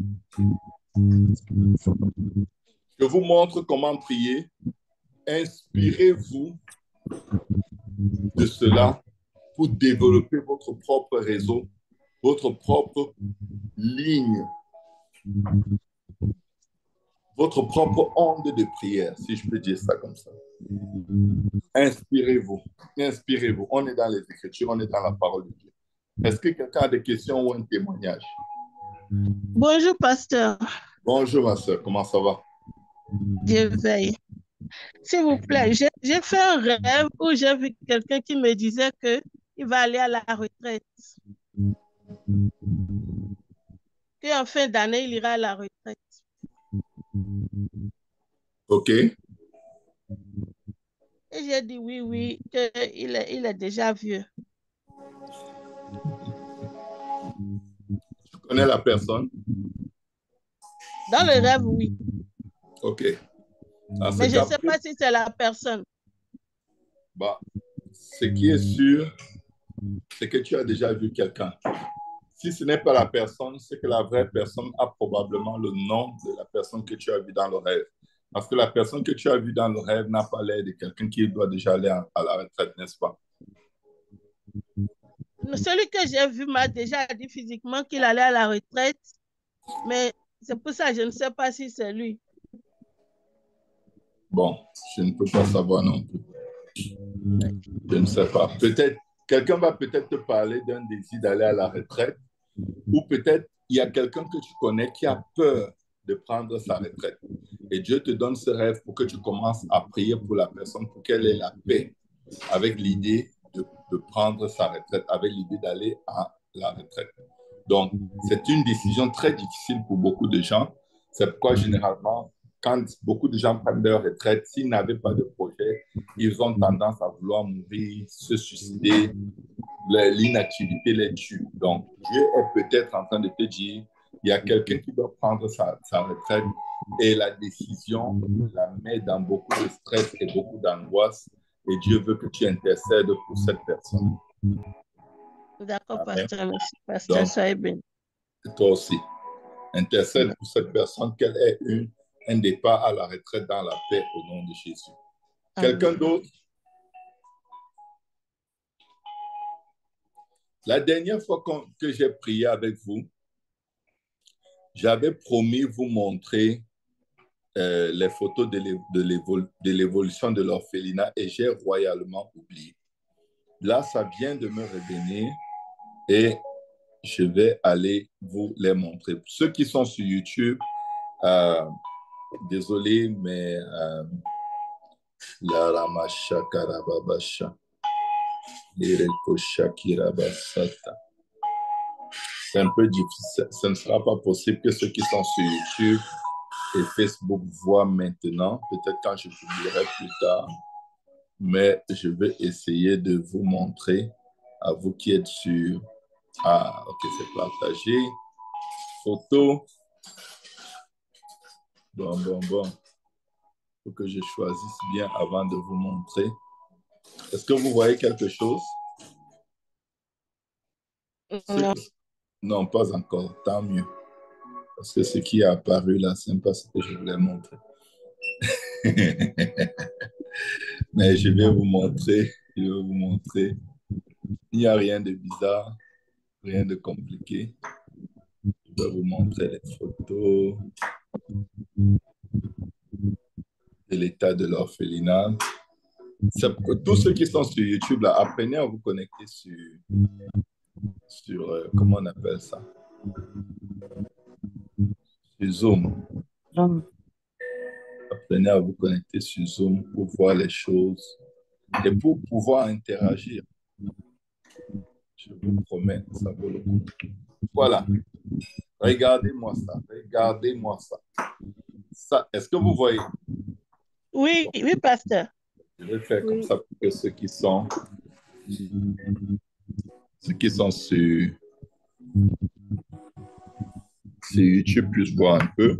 Je vous montre comment prier. Inspirez-vous de cela pour développer votre propre réseau, votre propre ligne, votre propre onde de prière, si je peux dire ça comme ça. Inspirez-vous, inspirez-vous. On est dans les Écritures, on est dans la parole de Dieu. Est-ce que quelqu'un a des questions ou un témoignage?
Bonjour, pasteur.
Bonjour, ma soeur. Comment ça va?
Dieu veille. S'il vous plaît, j'ai fait un rêve où j'ai vu quelqu'un qui me disait qu'il va aller à la retraite. Qu'en fin d'année, il ira à la retraite.
OK.
Et j'ai dit oui, qu'il est déjà vieux.
Tu connais la personne?
Dans le rêve, oui.
OK.
Mais je ne sais pas si c'est la personne.
Bah, ce qui est sûr, c'est que tu as déjà vu quelqu'un. Si ce n'est pas la personne, c'est que la vraie personne a probablement le nom de la personne que tu as vue dans le rêve. Parce que la personne que tu as vue dans le rêve n'a pas l'air de quelqu'un qui doit déjà aller à la retraite, n'est-ce pas?
Celui que j'ai vu m'a déjà dit physiquement qu'il allait à la retraite, mais c'est pour ça que je ne sais pas si c'est lui.
Bon, je ne peux pas savoir non plus. Je ne sais pas. Peut-être, quelqu'un va peut-être te parler d'un désir d'aller à la retraite, ou peut-être il y a quelqu'un que tu connais qui a peur de prendre sa retraite. Et Dieu te donne ce rêve pour que tu commences à prier pour la personne, pour qu'elle ait la paix, avec l'idée de prendre sa retraite, avec l'idée d'aller à la retraite. Donc, c'est une décision très difficile pour beaucoup de gens. C'est pourquoi, généralement, quand beaucoup de gens prennent leur retraite, s'ils n'avaient pas de projet, ils ont tendance à vouloir mourir, se suicider. L'inactivité les tue. Donc, Dieu est peut-être en train de te dire, il y a quelqu'un qui doit prendre sa retraite et la décision la met dans beaucoup de stress et beaucoup d'angoisse. Et Dieu veut que tu intercèdes pour cette personne.
D'accord, pasteur. Merci, pasteur. Soyez béni.
Toi aussi, intercède pour cette personne, qu'elle ait un départ à la retraite dans la paix au nom de Jésus. Quelqu'un d'autre? La dernière fois que j'ai prié avec vous, j'avais promis vous montrer les photos de l'évolution de l'orphelinat et j'ai royalement oublié. Là, ça vient de me revenir et je vais aller vous les montrer. Pour ceux qui sont sur YouTube, désolé, mais la Ramasha Karababasha, Lireko Shakirabasata. C'est un peu difficile. Ce ne sera pas possible que ceux qui sont sur YouTube et Facebook voient maintenant. Peut-être quand je publierai plus tard. Mais je vais essayer de vous montrer à vous qui êtes sur... Ah, ok, c'est partagé. Photo. Bon. Il faut que je choisisse bien avant de vous montrer. Est-ce que vous voyez quelque chose?
Non.
Non, pas encore. Tant mieux. Parce que ce qui est apparu là, ce n'est pas ce que je voulais montrer. Mais je vais vous montrer. Il n'y a rien de bizarre, rien de compliqué. Je vais vous montrer les photos de l'état de l'orphelinat. Tous ceux qui sont sur YouTube, là, apprenez à vous connecter sur comment on appelle ça? Sur Zoom. Apprenez à vous connecter sur Zoom pour voir les choses et pour pouvoir interagir. Je vous promets, ça vaut le coup. Voilà. Regardez-moi ça. Regardez-moi ça. Est-ce que vous voyez?
Oui, oui, pasteur.
Je vais faire comme ça pour que ceux qui sont sur YouTube puissent voir un peu.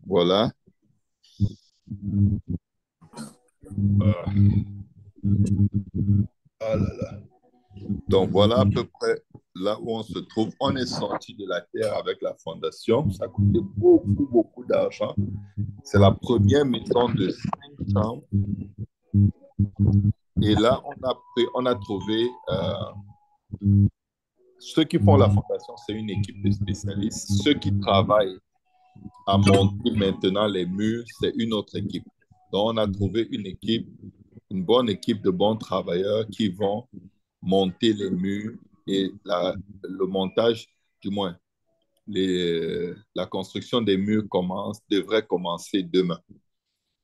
Voilà. Ah là là. Donc voilà à peu près là où on se trouve. On est sorti de la terre avec la fondation. Ça a coûté beaucoup, beaucoup d'argent. C'est la première maison de 5 chambres. Et là, on a trouvé ceux qui font la fondation, c'est une équipe de spécialistes. Ceux qui travaillent à monter maintenant les murs, c'est une autre équipe. Donc, on a trouvé une bonne équipe de bons travailleurs qui vont monter les murs et le montage, du moins, la construction des murs devrait commencer demain.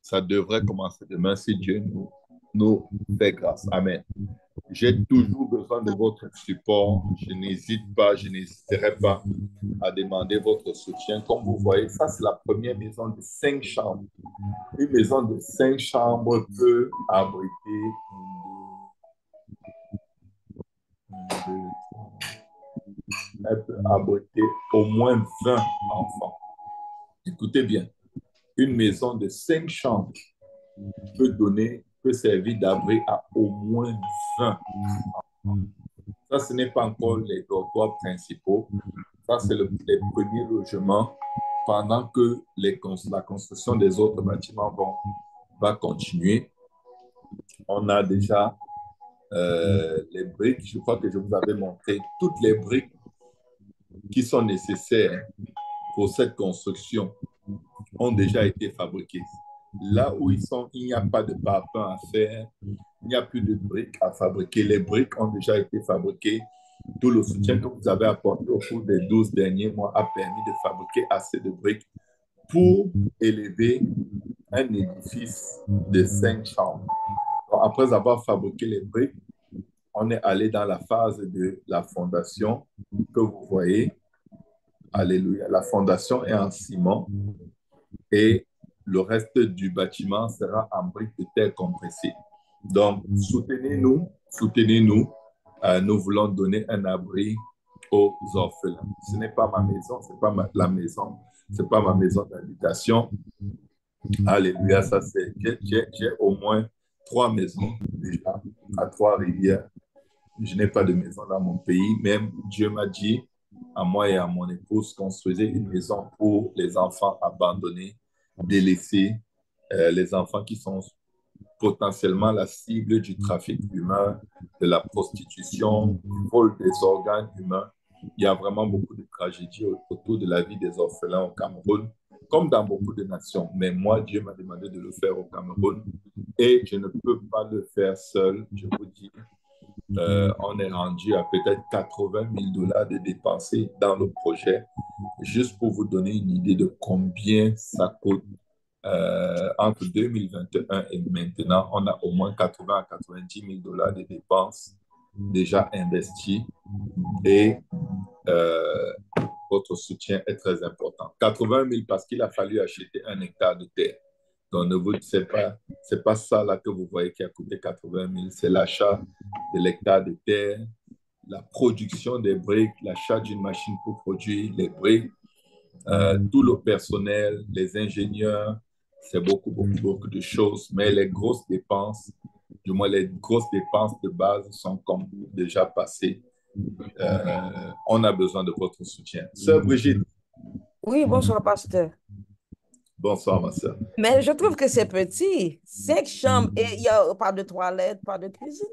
Ça devrait commencer demain si Dieu nous fait grâce. Amen. J'ai toujours besoin de votre support. Je n'hésiterai pas à demander votre soutien. Comme vous voyez, ça, c'est la première maison de 5 chambres. Une maison de 5 chambres peut abriter elle peut abriter au moins 20 enfants. Écoutez bien, une maison de 5 chambres peut servir d'abri à au moins 20 enfants. Ça, ce n'est pas encore les dortoirs principaux. Ça, c'est les premiers logements pendant que la construction des autres bâtiments va continuer. On a déjà les briques. Je crois que je vous avais montré toutes les briques qui sont nécessaires pour cette construction ont déjà été fabriquées. Là où ils sont, il n'y a pas de parpaing à faire. Il n'y a plus de briques à fabriquer. Les briques ont déjà été fabriquées. Tout le soutien que vous avez apporté au cours des 12 derniers mois a permis de fabriquer assez de briques pour élever un édifice de 5 chambres. Donc, après avoir fabriqué les briques, on est allé dans la phase de la fondation que vous voyez. Alléluia. La fondation est en ciment et le reste du bâtiment sera en briques de terre compressées. Donc, soutenez-nous, soutenez-nous. Nous voulons donner un abri aux orphelins. Ce n'est pas ma maison, ce n'est pas la maison, ce n'est pas ma maison d'habitation. Alléluia, ça c'est. J'ai au moins 3 maisons déjà à Trois-Rivières. Je n'ai pas de maison dans mon pays. Même Dieu m'a dit à moi et à mon épouse, construisez une maison pour les enfants abandonnés, délaissés, les enfants qui sont potentiellement la cible du trafic humain, de la prostitution, du vol des organes humains. Il y a vraiment beaucoup de tragédies autour de la vie des orphelins au Cameroun, comme dans beaucoup de nations. Mais moi, Dieu m'a demandé de le faire au Cameroun et je ne peux pas le faire seul, je vous dis. On est rendu à peut-être 80 000 $ de dépensés dans le projet, juste pour vous donner une idée de combien ça coûte. Entre 2021 et maintenant, on a au moins 80 à 90 000 $ de dépenses déjà investies et votre soutien est très important. 80 000 parce qu'il a fallu acheter 1 hectare de terre. Donc, ne vous c'est pas ça là que vous voyez qui a coûté 80 000, c'est l'achat de l'hectare de terre, la production des briques, l'achat d'une machine pour produire les briques, tout le personnel, les ingénieurs, c'est beaucoup, beaucoup, beaucoup de choses. Mais les grosses dépenses, du moins les grosses dépenses de base sont comme déjà passées. On a besoin de votre soutien. Sœur Brigitte.
Oui, bonsoir, pasteur.
Bonsoir, ma sœur.
Mais je trouve que c'est petit. 5 chambres et il n'y a pas de toilette, pas de cuisine.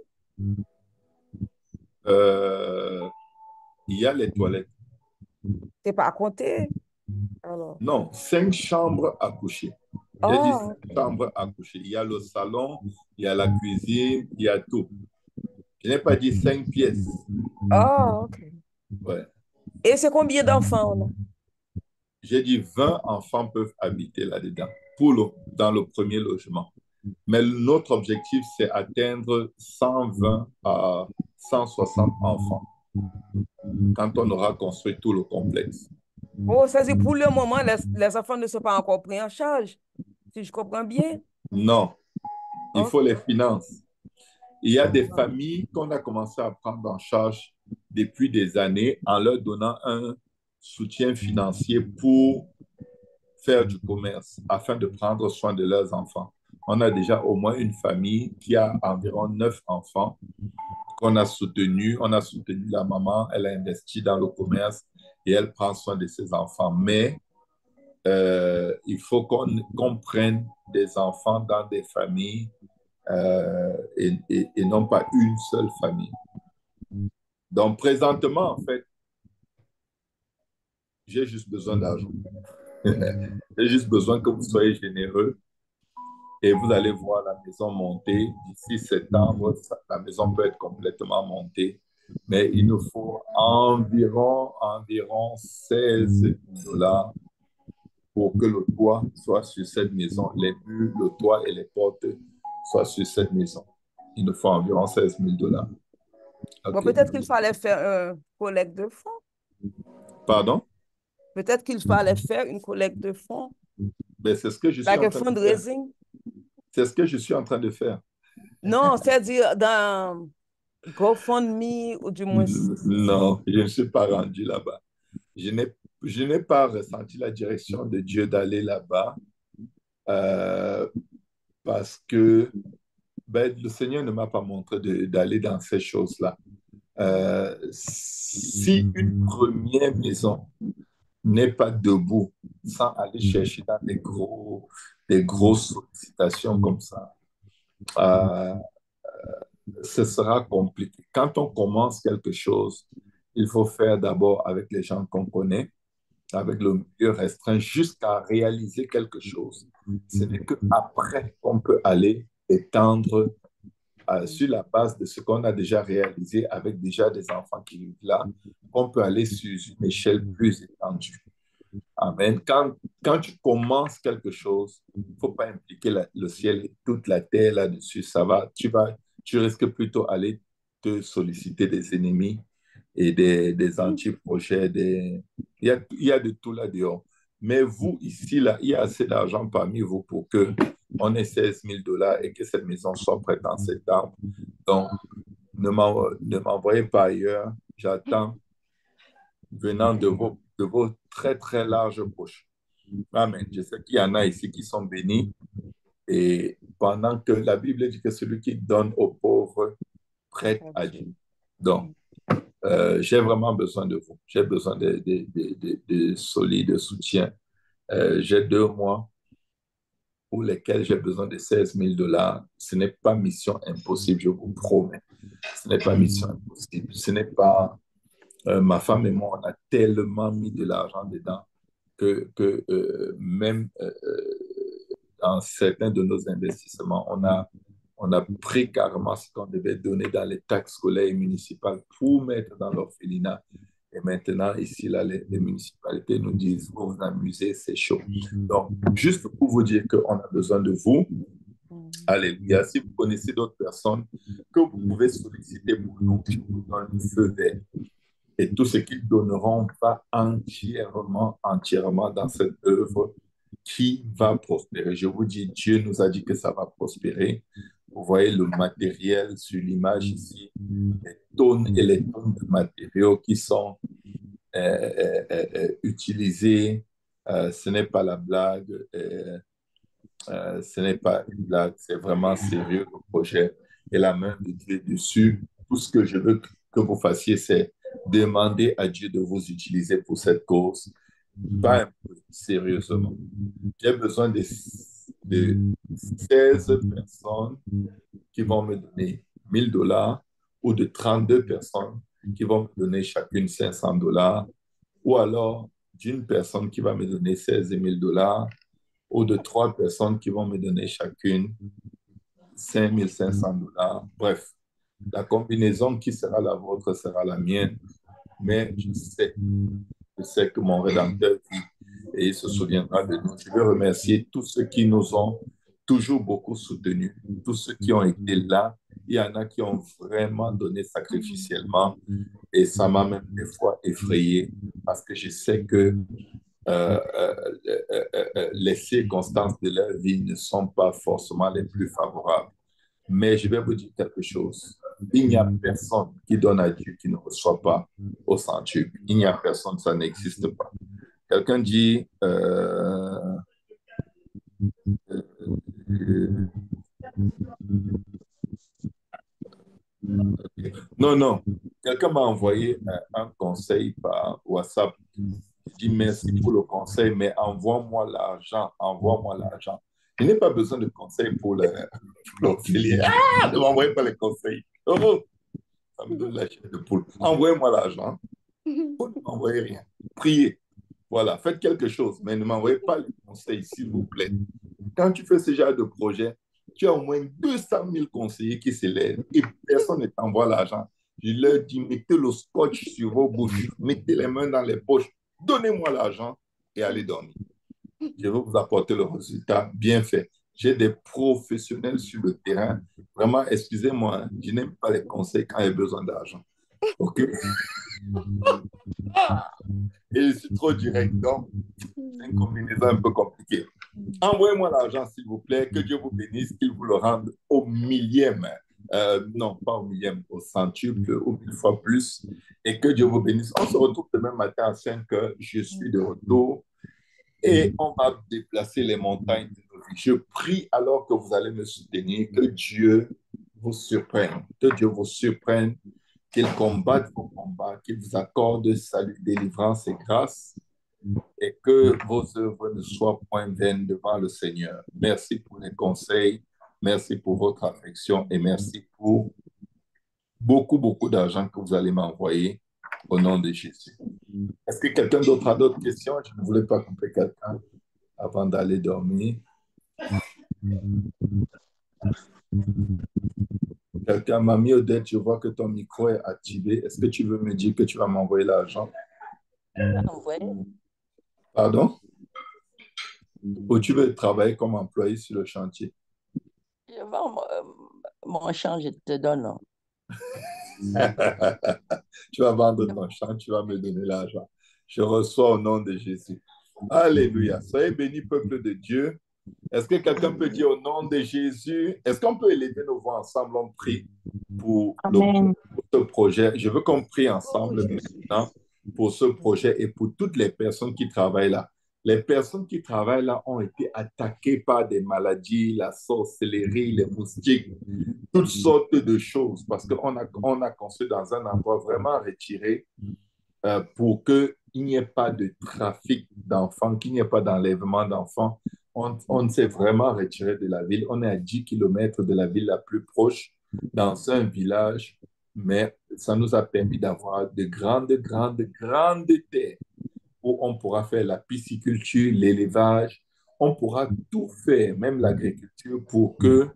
Il y a les toilettes.
C'est pas à compter. Alors.
Non, 5 chambres à coucher. J'ai dit
Oh,
5 chambres à coucher. Il y a le salon, il y a la cuisine, il y a tout. Je n'ai pas dit 5 pièces.
oh, OK.
Ouais.
Et c'est combien d'enfants on a?
J'ai dit 20 enfants peuvent habiter là-dedans dans le premier logement. Mais notre objectif, c'est atteindre 120 à 160 enfants quand on aura construit tout le complexe.
Oh, ça c'est pour le moment, les enfants ne sont pas encore pris en charge, si je comprends bien.
Non, il faut
OK.
les finances. Il y a des familles qu'on a commencé à prendre en charge depuis des années en leur donnant un soutien financier pour faire du commerce afin de prendre soin de leurs enfants. On a déjà au moins une famille qui a environ 9 enfants qu'on a soutenu. On a soutenu la maman, elle a investi dans le commerce et elle prend soin de ses enfants. Mais il faut qu'on prenne des enfants dans des familles et non pas une seule famille. Donc, présentement, en fait, j'ai juste besoin d'argent. J'ai juste besoin que vous soyez généreux et vous allez voir la maison monter. D'ici septembre, la maison peut être complètement montée. Mais il nous faut environ 16 dollars pour que le toit soit sur cette maison. Les murs, le toit et les portes soient sur cette maison. Il nous faut environ 16 000 dollars.
Bon,
OK.
peut-être qu'il fallait faire une collecte de fonds.
Pardon?
Peut-être qu'il fallait faire une collecte de fonds,
Ben, c'est ce que je suis
like
en
a
train de faire.
fundraising.
C'est ce que je suis en train de faire.
Non, c'est-à-dire dans GoFundMe ou du moins.
Non, je ne suis pas rendu là-bas. Je n'ai, je n'ai pas ressenti la direction de Dieu d'aller là-bas euh, parce que ben, le Seigneur ne m'a pas montré d'aller dans ces choses-là. Si une première maison n'est pas debout sans aller chercher dans des grosses sollicitations comme ça, euh, ce sera compliqué. Quand on commence quelque chose, il faut faire d'abord avec les gens qu'on connaît, avec le milieu restreint, jusqu'à réaliser quelque chose. Ce n'est qu'après qu'on peut aller étendre sur la base de ce qu'on a déjà réalisé avec déjà des enfants qui vivent là, qu'on peut aller sur une échelle plus étendue. Amen. Quand tu commences quelque chose, il ne faut pas impliquer le ciel et toute la terre là-dessus. Tu risques plutôt aller te solliciter des ennemis et des anti-projets. Il y a de tout là-dehors. Mais vous, ici, là, il y a assez d'argent parmi vous pour que on ait 16 000 dollars et que cette maison soit prête en septembre. Donc, ne m'envoyez pas ailleurs. J'attends venant de vos très, très larges poches. Amen. Je sais qu'il y en a ici qui sont bénis. Et pendant que la Bible dit que celui qui donne aux pauvres prête à Dieu. Donc, j'ai vraiment besoin de vous. J'ai besoin de solides soutien. J'ai 2 mois pour lesquels j'ai besoin de 16 000 dollars. Ce n'est pas mission impossible, je vous promets. Ce n'est pas mission impossible. Ce n'est pas... ma femme et moi, on a tellement mis de l'argent dedans que même dans certains de nos investissements, on a pris carrément ce qu'on devait donner dans les taxes scolaires et municipales pour mettre dans l'orphelinat. Et maintenant, ici, là, les municipalités nous disent, vous vous amusez, c'est chaud. Donc, juste pour vous dire qu'on a besoin de vous, alléluia. Si vous connaissez d'autres personnes que vous pouvez solliciter pour nous, qui vous donnent le feu vert, et tout ce qu'ils donneront va entièrement dans cette œuvre qui va prospérer. Je vous dis, Dieu nous a dit que ça va prospérer. Vous voyez le matériel sur l'image ici, les tonnes et les tonnes de matériaux qui sont utilisés. Ce n'est pas la blague, ce n'est pas une blague, c'est vraiment sérieux le projet. Et la main de Dieu est dessus. Tout ce que je veux que vous fassiez, c'est demander à Dieu de vous utiliser pour cette cause. Pas un peu, sérieusement. J'ai besoin de 16 personnes qui vont me donner 1000 dollars ou de 32 personnes qui vont me donner chacune 500 dollars ou alors d'une personne qui va me donner 16 000 dollars ou de 3 personnes qui vont me donner chacune $5 500. Bref, la combinaison qui sera la vôtre sera la mienne, mais je sais que mon Rédempteur vit et il se souviendra de nous. Je veux remercier tous ceux qui nous ont toujours beaucoup soutenus, tous ceux qui ont été là. Il y en a qui ont vraiment donné sacrificiellement et ça m'a même des fois effrayé parce que je sais que les circonstances de leur vie ne sont pas forcément les plus favorables. Mais je vais vous dire quelque chose. Il n'y a personne qui donne à Dieu qui ne reçoit pas au centuple. Il n'y a personne, ça n'existe pas. Quelqu'un dit, non. Quelqu'un m'a envoyé un conseil par WhatsApp. Je dis merci pour le conseil, mais envoie-moi l'argent. Je n'ai pas besoin de conseils pour l'auxiliaire. Ne m'envoyez pas les conseils. Oh, ça me donne la chair de poule. Envoyez-moi l'argent. Vous ne m'envoyez rien. Priez. Voilà, faites quelque chose, mais ne m'envoyez pas les conseils, s'il vous plaît. Quand tu fais ce genre de projet, tu as au moins 200 000 conseillers qui s'élèvent et personne ne t'envoie l'argent. Je leur dis, mettez le scotch sur vos bouches, mettez les mains dans les poches, donnez-moi l'argent et allez dormir. Je vais vous apporter le résultat bien fait. J'ai des professionnels sur le terrain. Vraiment, excusez-moi, je n'aime pas les conseils quand il y a besoin d'argent. OK? Et je suis trop direct, donc c'est une combinaison un peu compliquée. Envoyez-moi l'argent, s'il vous plaît, que Dieu vous bénisse, qu'il vous le rende au millième. Non, pas au millième, au centuple, ou 1000 fois plus. Et que Dieu vous bénisse. On se retrouve demain matin à 5 heures. Je suis de retour. Et on va déplacer les montagnes de nos vies. Je prie alors que vous allez me soutenir, que Dieu vous surprenne. Que Dieu vous surprenne, qu'il combatte vos combats, qu'il vous accorde salut, délivrance et grâce, et que vos œuvres ne soient point vaines devant le Seigneur. Merci pour les conseils, merci pour votre affection et merci pour beaucoup d'argent que vous allez m'envoyer au nom de Jésus. Est-ce que quelqu'un d'autre a d'autres questions? Je ne voulais pas couper quelqu'un avant d'aller dormir. Quelqu'un m'a mis Odette, je vois que ton micro est activé. Est-ce que tu veux me dire que tu vas m'envoyer l'argent? Pardon? Ou tu veux travailler comme employé sur le chantier?
Je vends mon champ, je te donne.
Tu vas vendre ton champ, tu vas me donner l'argent. Je reçois au nom de Jésus. Alléluia. Soyez bénis, peuple de Dieu. Est-ce que quelqu'un peut dire au nom de Jésus? Est-ce qu'on peut élever nos voix ensemble? On prie pour ce projet. Je veux qu'on prie ensemble maintenant pour ce projet et pour toutes les personnes qui travaillent là. Les personnes qui travaillent là ont été attaquées par des maladies, la sorcellerie, les moustiques, toutes sortes de choses parce qu'on a construit dans un endroit vraiment retiré pour qu'il n'y ait pas de trafic d'enfants, qu'il n'y ait pas d'enlèvement d'enfants. On s'est vraiment retiré de la ville. On est à 10 km de la ville la plus proche, dans un village, mais ça nous a permis d'avoir de grandes terres où on pourra faire la pisciculture, l'élevage, on pourra tout faire, même l'agriculture, pour que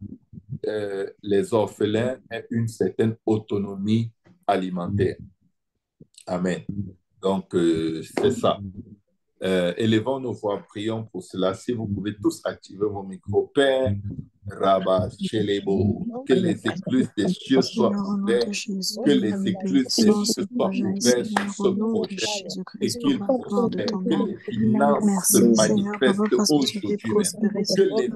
les orphelins aient une certaine autonomie alimentaire. Amen. Donc, c'est ça. Élevons nos voix, prions pour cela. Si vous pouvez tous activer vos micros, Père, Rabba, Chelebo, que les écluses des cieux soient ouvertes, que les écluses des cieux soient ouvertes sur ce projet et qu'il prospère, que les finances se manifestent aujourd'hui, que les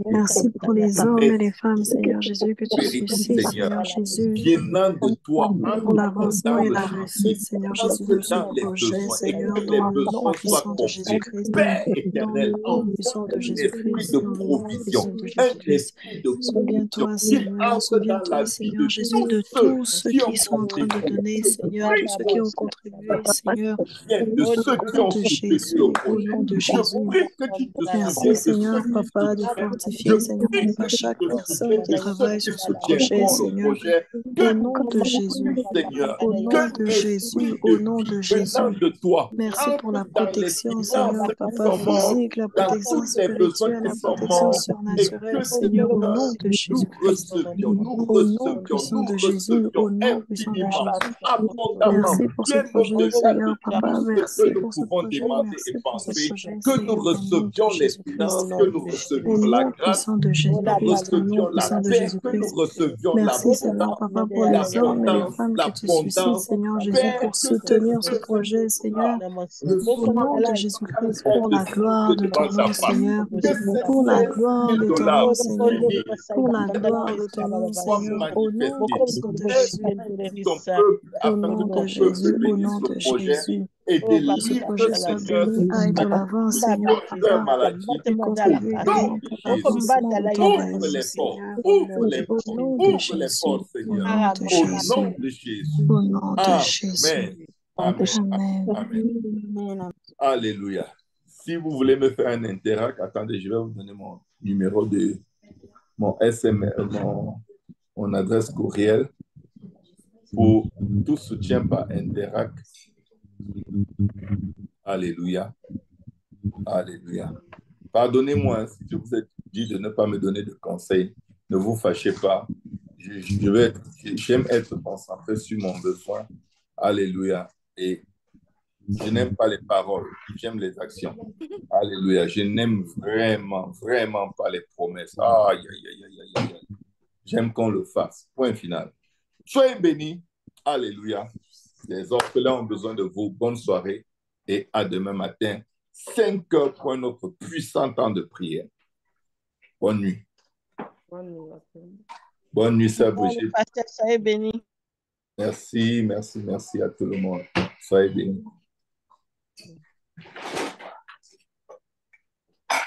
Merci pour les hommes et les femmes, Seigneur Jésus, que tu suscites, Seigneur Jésus,
viennant de toi,
pour l'avancement et la réussite, Seigneur Jésus, de ce projet, Seigneur, dans le nom puissant de Jésus-Christ, dans le nom puissant de Jésus-Christ,
de
dans le nom
provision,
puissant de
un
Jésus-Christ.
esprit de provision
Souviens-toi,
qui
Seigneur,
entre dans
souviens-toi,
la vie
Seigneur
de
Jésus, de tous ceux
qui ont
qui sont en train de
contribué,
donner, Seigneur, tous ceux qui ont contribué, Seigneur,
de
au
ceux qui
nom
ont
de
soutenu
Jésus,
le
au
projet.
nom de
Je
Jésus.
prie que tu te
Merci,
souviennes de
Seigneur,
ceux qui
Papa, de
soutiennent. Je
fortifier, Seigneur,
prie
Papa,
que tu
chaque
te
personne
souviennes
qui
de ceux
travaille
qui
sur ce projet,
soutiendront le
Seigneur,
projet.
au nom de Jésus,
Seigneur,
au nom de Jésus, au nom de
venant
Jésus.
de toi,
Merci pour la
entre dans les
protection,
finances
Seigneur,
qui
Papa,
sont mortes,
physique, la
dans
protection
tous les besoins
spirituelle,
qui
la
sont
protection
morts, et
surnaturelle,
que
Seigneur, au nom de
nous
Jésus-Christ.
recevions,
Au nom puissant de Jésus, au nom puissant de
infiniment,
Jésus.
abondamment,
Merci pour ce
bien
projet,
au-delà
Seigneur,
de
Papa.
tout ce
Merci
que nous
pour ce
pouvons
projet.
demander et
Merci pour ce
penser,
projet,
que nous
Seigneur, au nom de
recevions les
Jésus-Christ.
finances, que nous
Au
recevions la
nom
grâce,
puissant de
que nous
Jésus-Christ, au nom
recevions la
puissant de
paix, que nous
Jésus-Christ.
recevions
Merci, Seigneur, Papa, pour les hommes et les femmes que tu suscites, Seigneur Jésus,
Père,
pour
que ces
soutenir ce projet, Seigneur.
ne
Au
soient
nom de
pas
Jésus-Christ,
$16
pour la gloire de ton
devant ta
nom,
face.
Seigneur.
Que ces
Pour la
16
gloire
000
de ton
dollars
nom, Seigneur.
bénis
Pour la gloire de ton nom,
soient
Seigneur. Au nom
manifestés.
puissant de Jésus.
Aide ton peuple
Au
afin que
nom de
ton peuple
Jésus, au
bénisse
nom
ce
de
projet
Jésus.
et
Que ce
délivre,
projet soit
Seigneur,
béni, aille de l'avant, Seigneur,
leur
Papa.
maladie.
Et contribue
Au
également
nom de
pour
Jésus,
l'avancement de ton
ouvre
royaume,
les portes,
Seigneur.
ouvre
Oui,
les
au
portes,
nom de
ouvre les
Jésus.
portes,
Au
Seigneur.
nom de
Au
Jésus.
nom de Jésus.
Au nom de Jésus.
Amen. Amen.
Amen.
Amen. Alléluia. Si vous voulez me faire un interact, attendez, je vais vous donner mon numéro de mon SMS, mon adresse courriel pour tout soutien par interact. Alléluia. Alléluia. Pardonnez-moi si je vous ai dit de ne pas me donner de conseils. Ne vous fâchez pas. J'aime être concentré sur mon besoin. Alléluia. Et je n'aime pas les paroles, j'aime les actions. Alléluia. Je n'aime vraiment, vraiment pas les promesses. Aïe, aïe, aïe, aïe, aïe, aïe. J'aime qu'on le fasse. Point final. Soyez bénis. Alléluia. Les orphelins ont besoin de vous. Bonne soirée et à demain matin, 5 heures pour notre puissant temps de prière. Bonne nuit. Bonne nuit, Sœur Brigitte.
Pasteur, soyez béni.
Merci, merci, merci à tout le monde. Soyez bénis.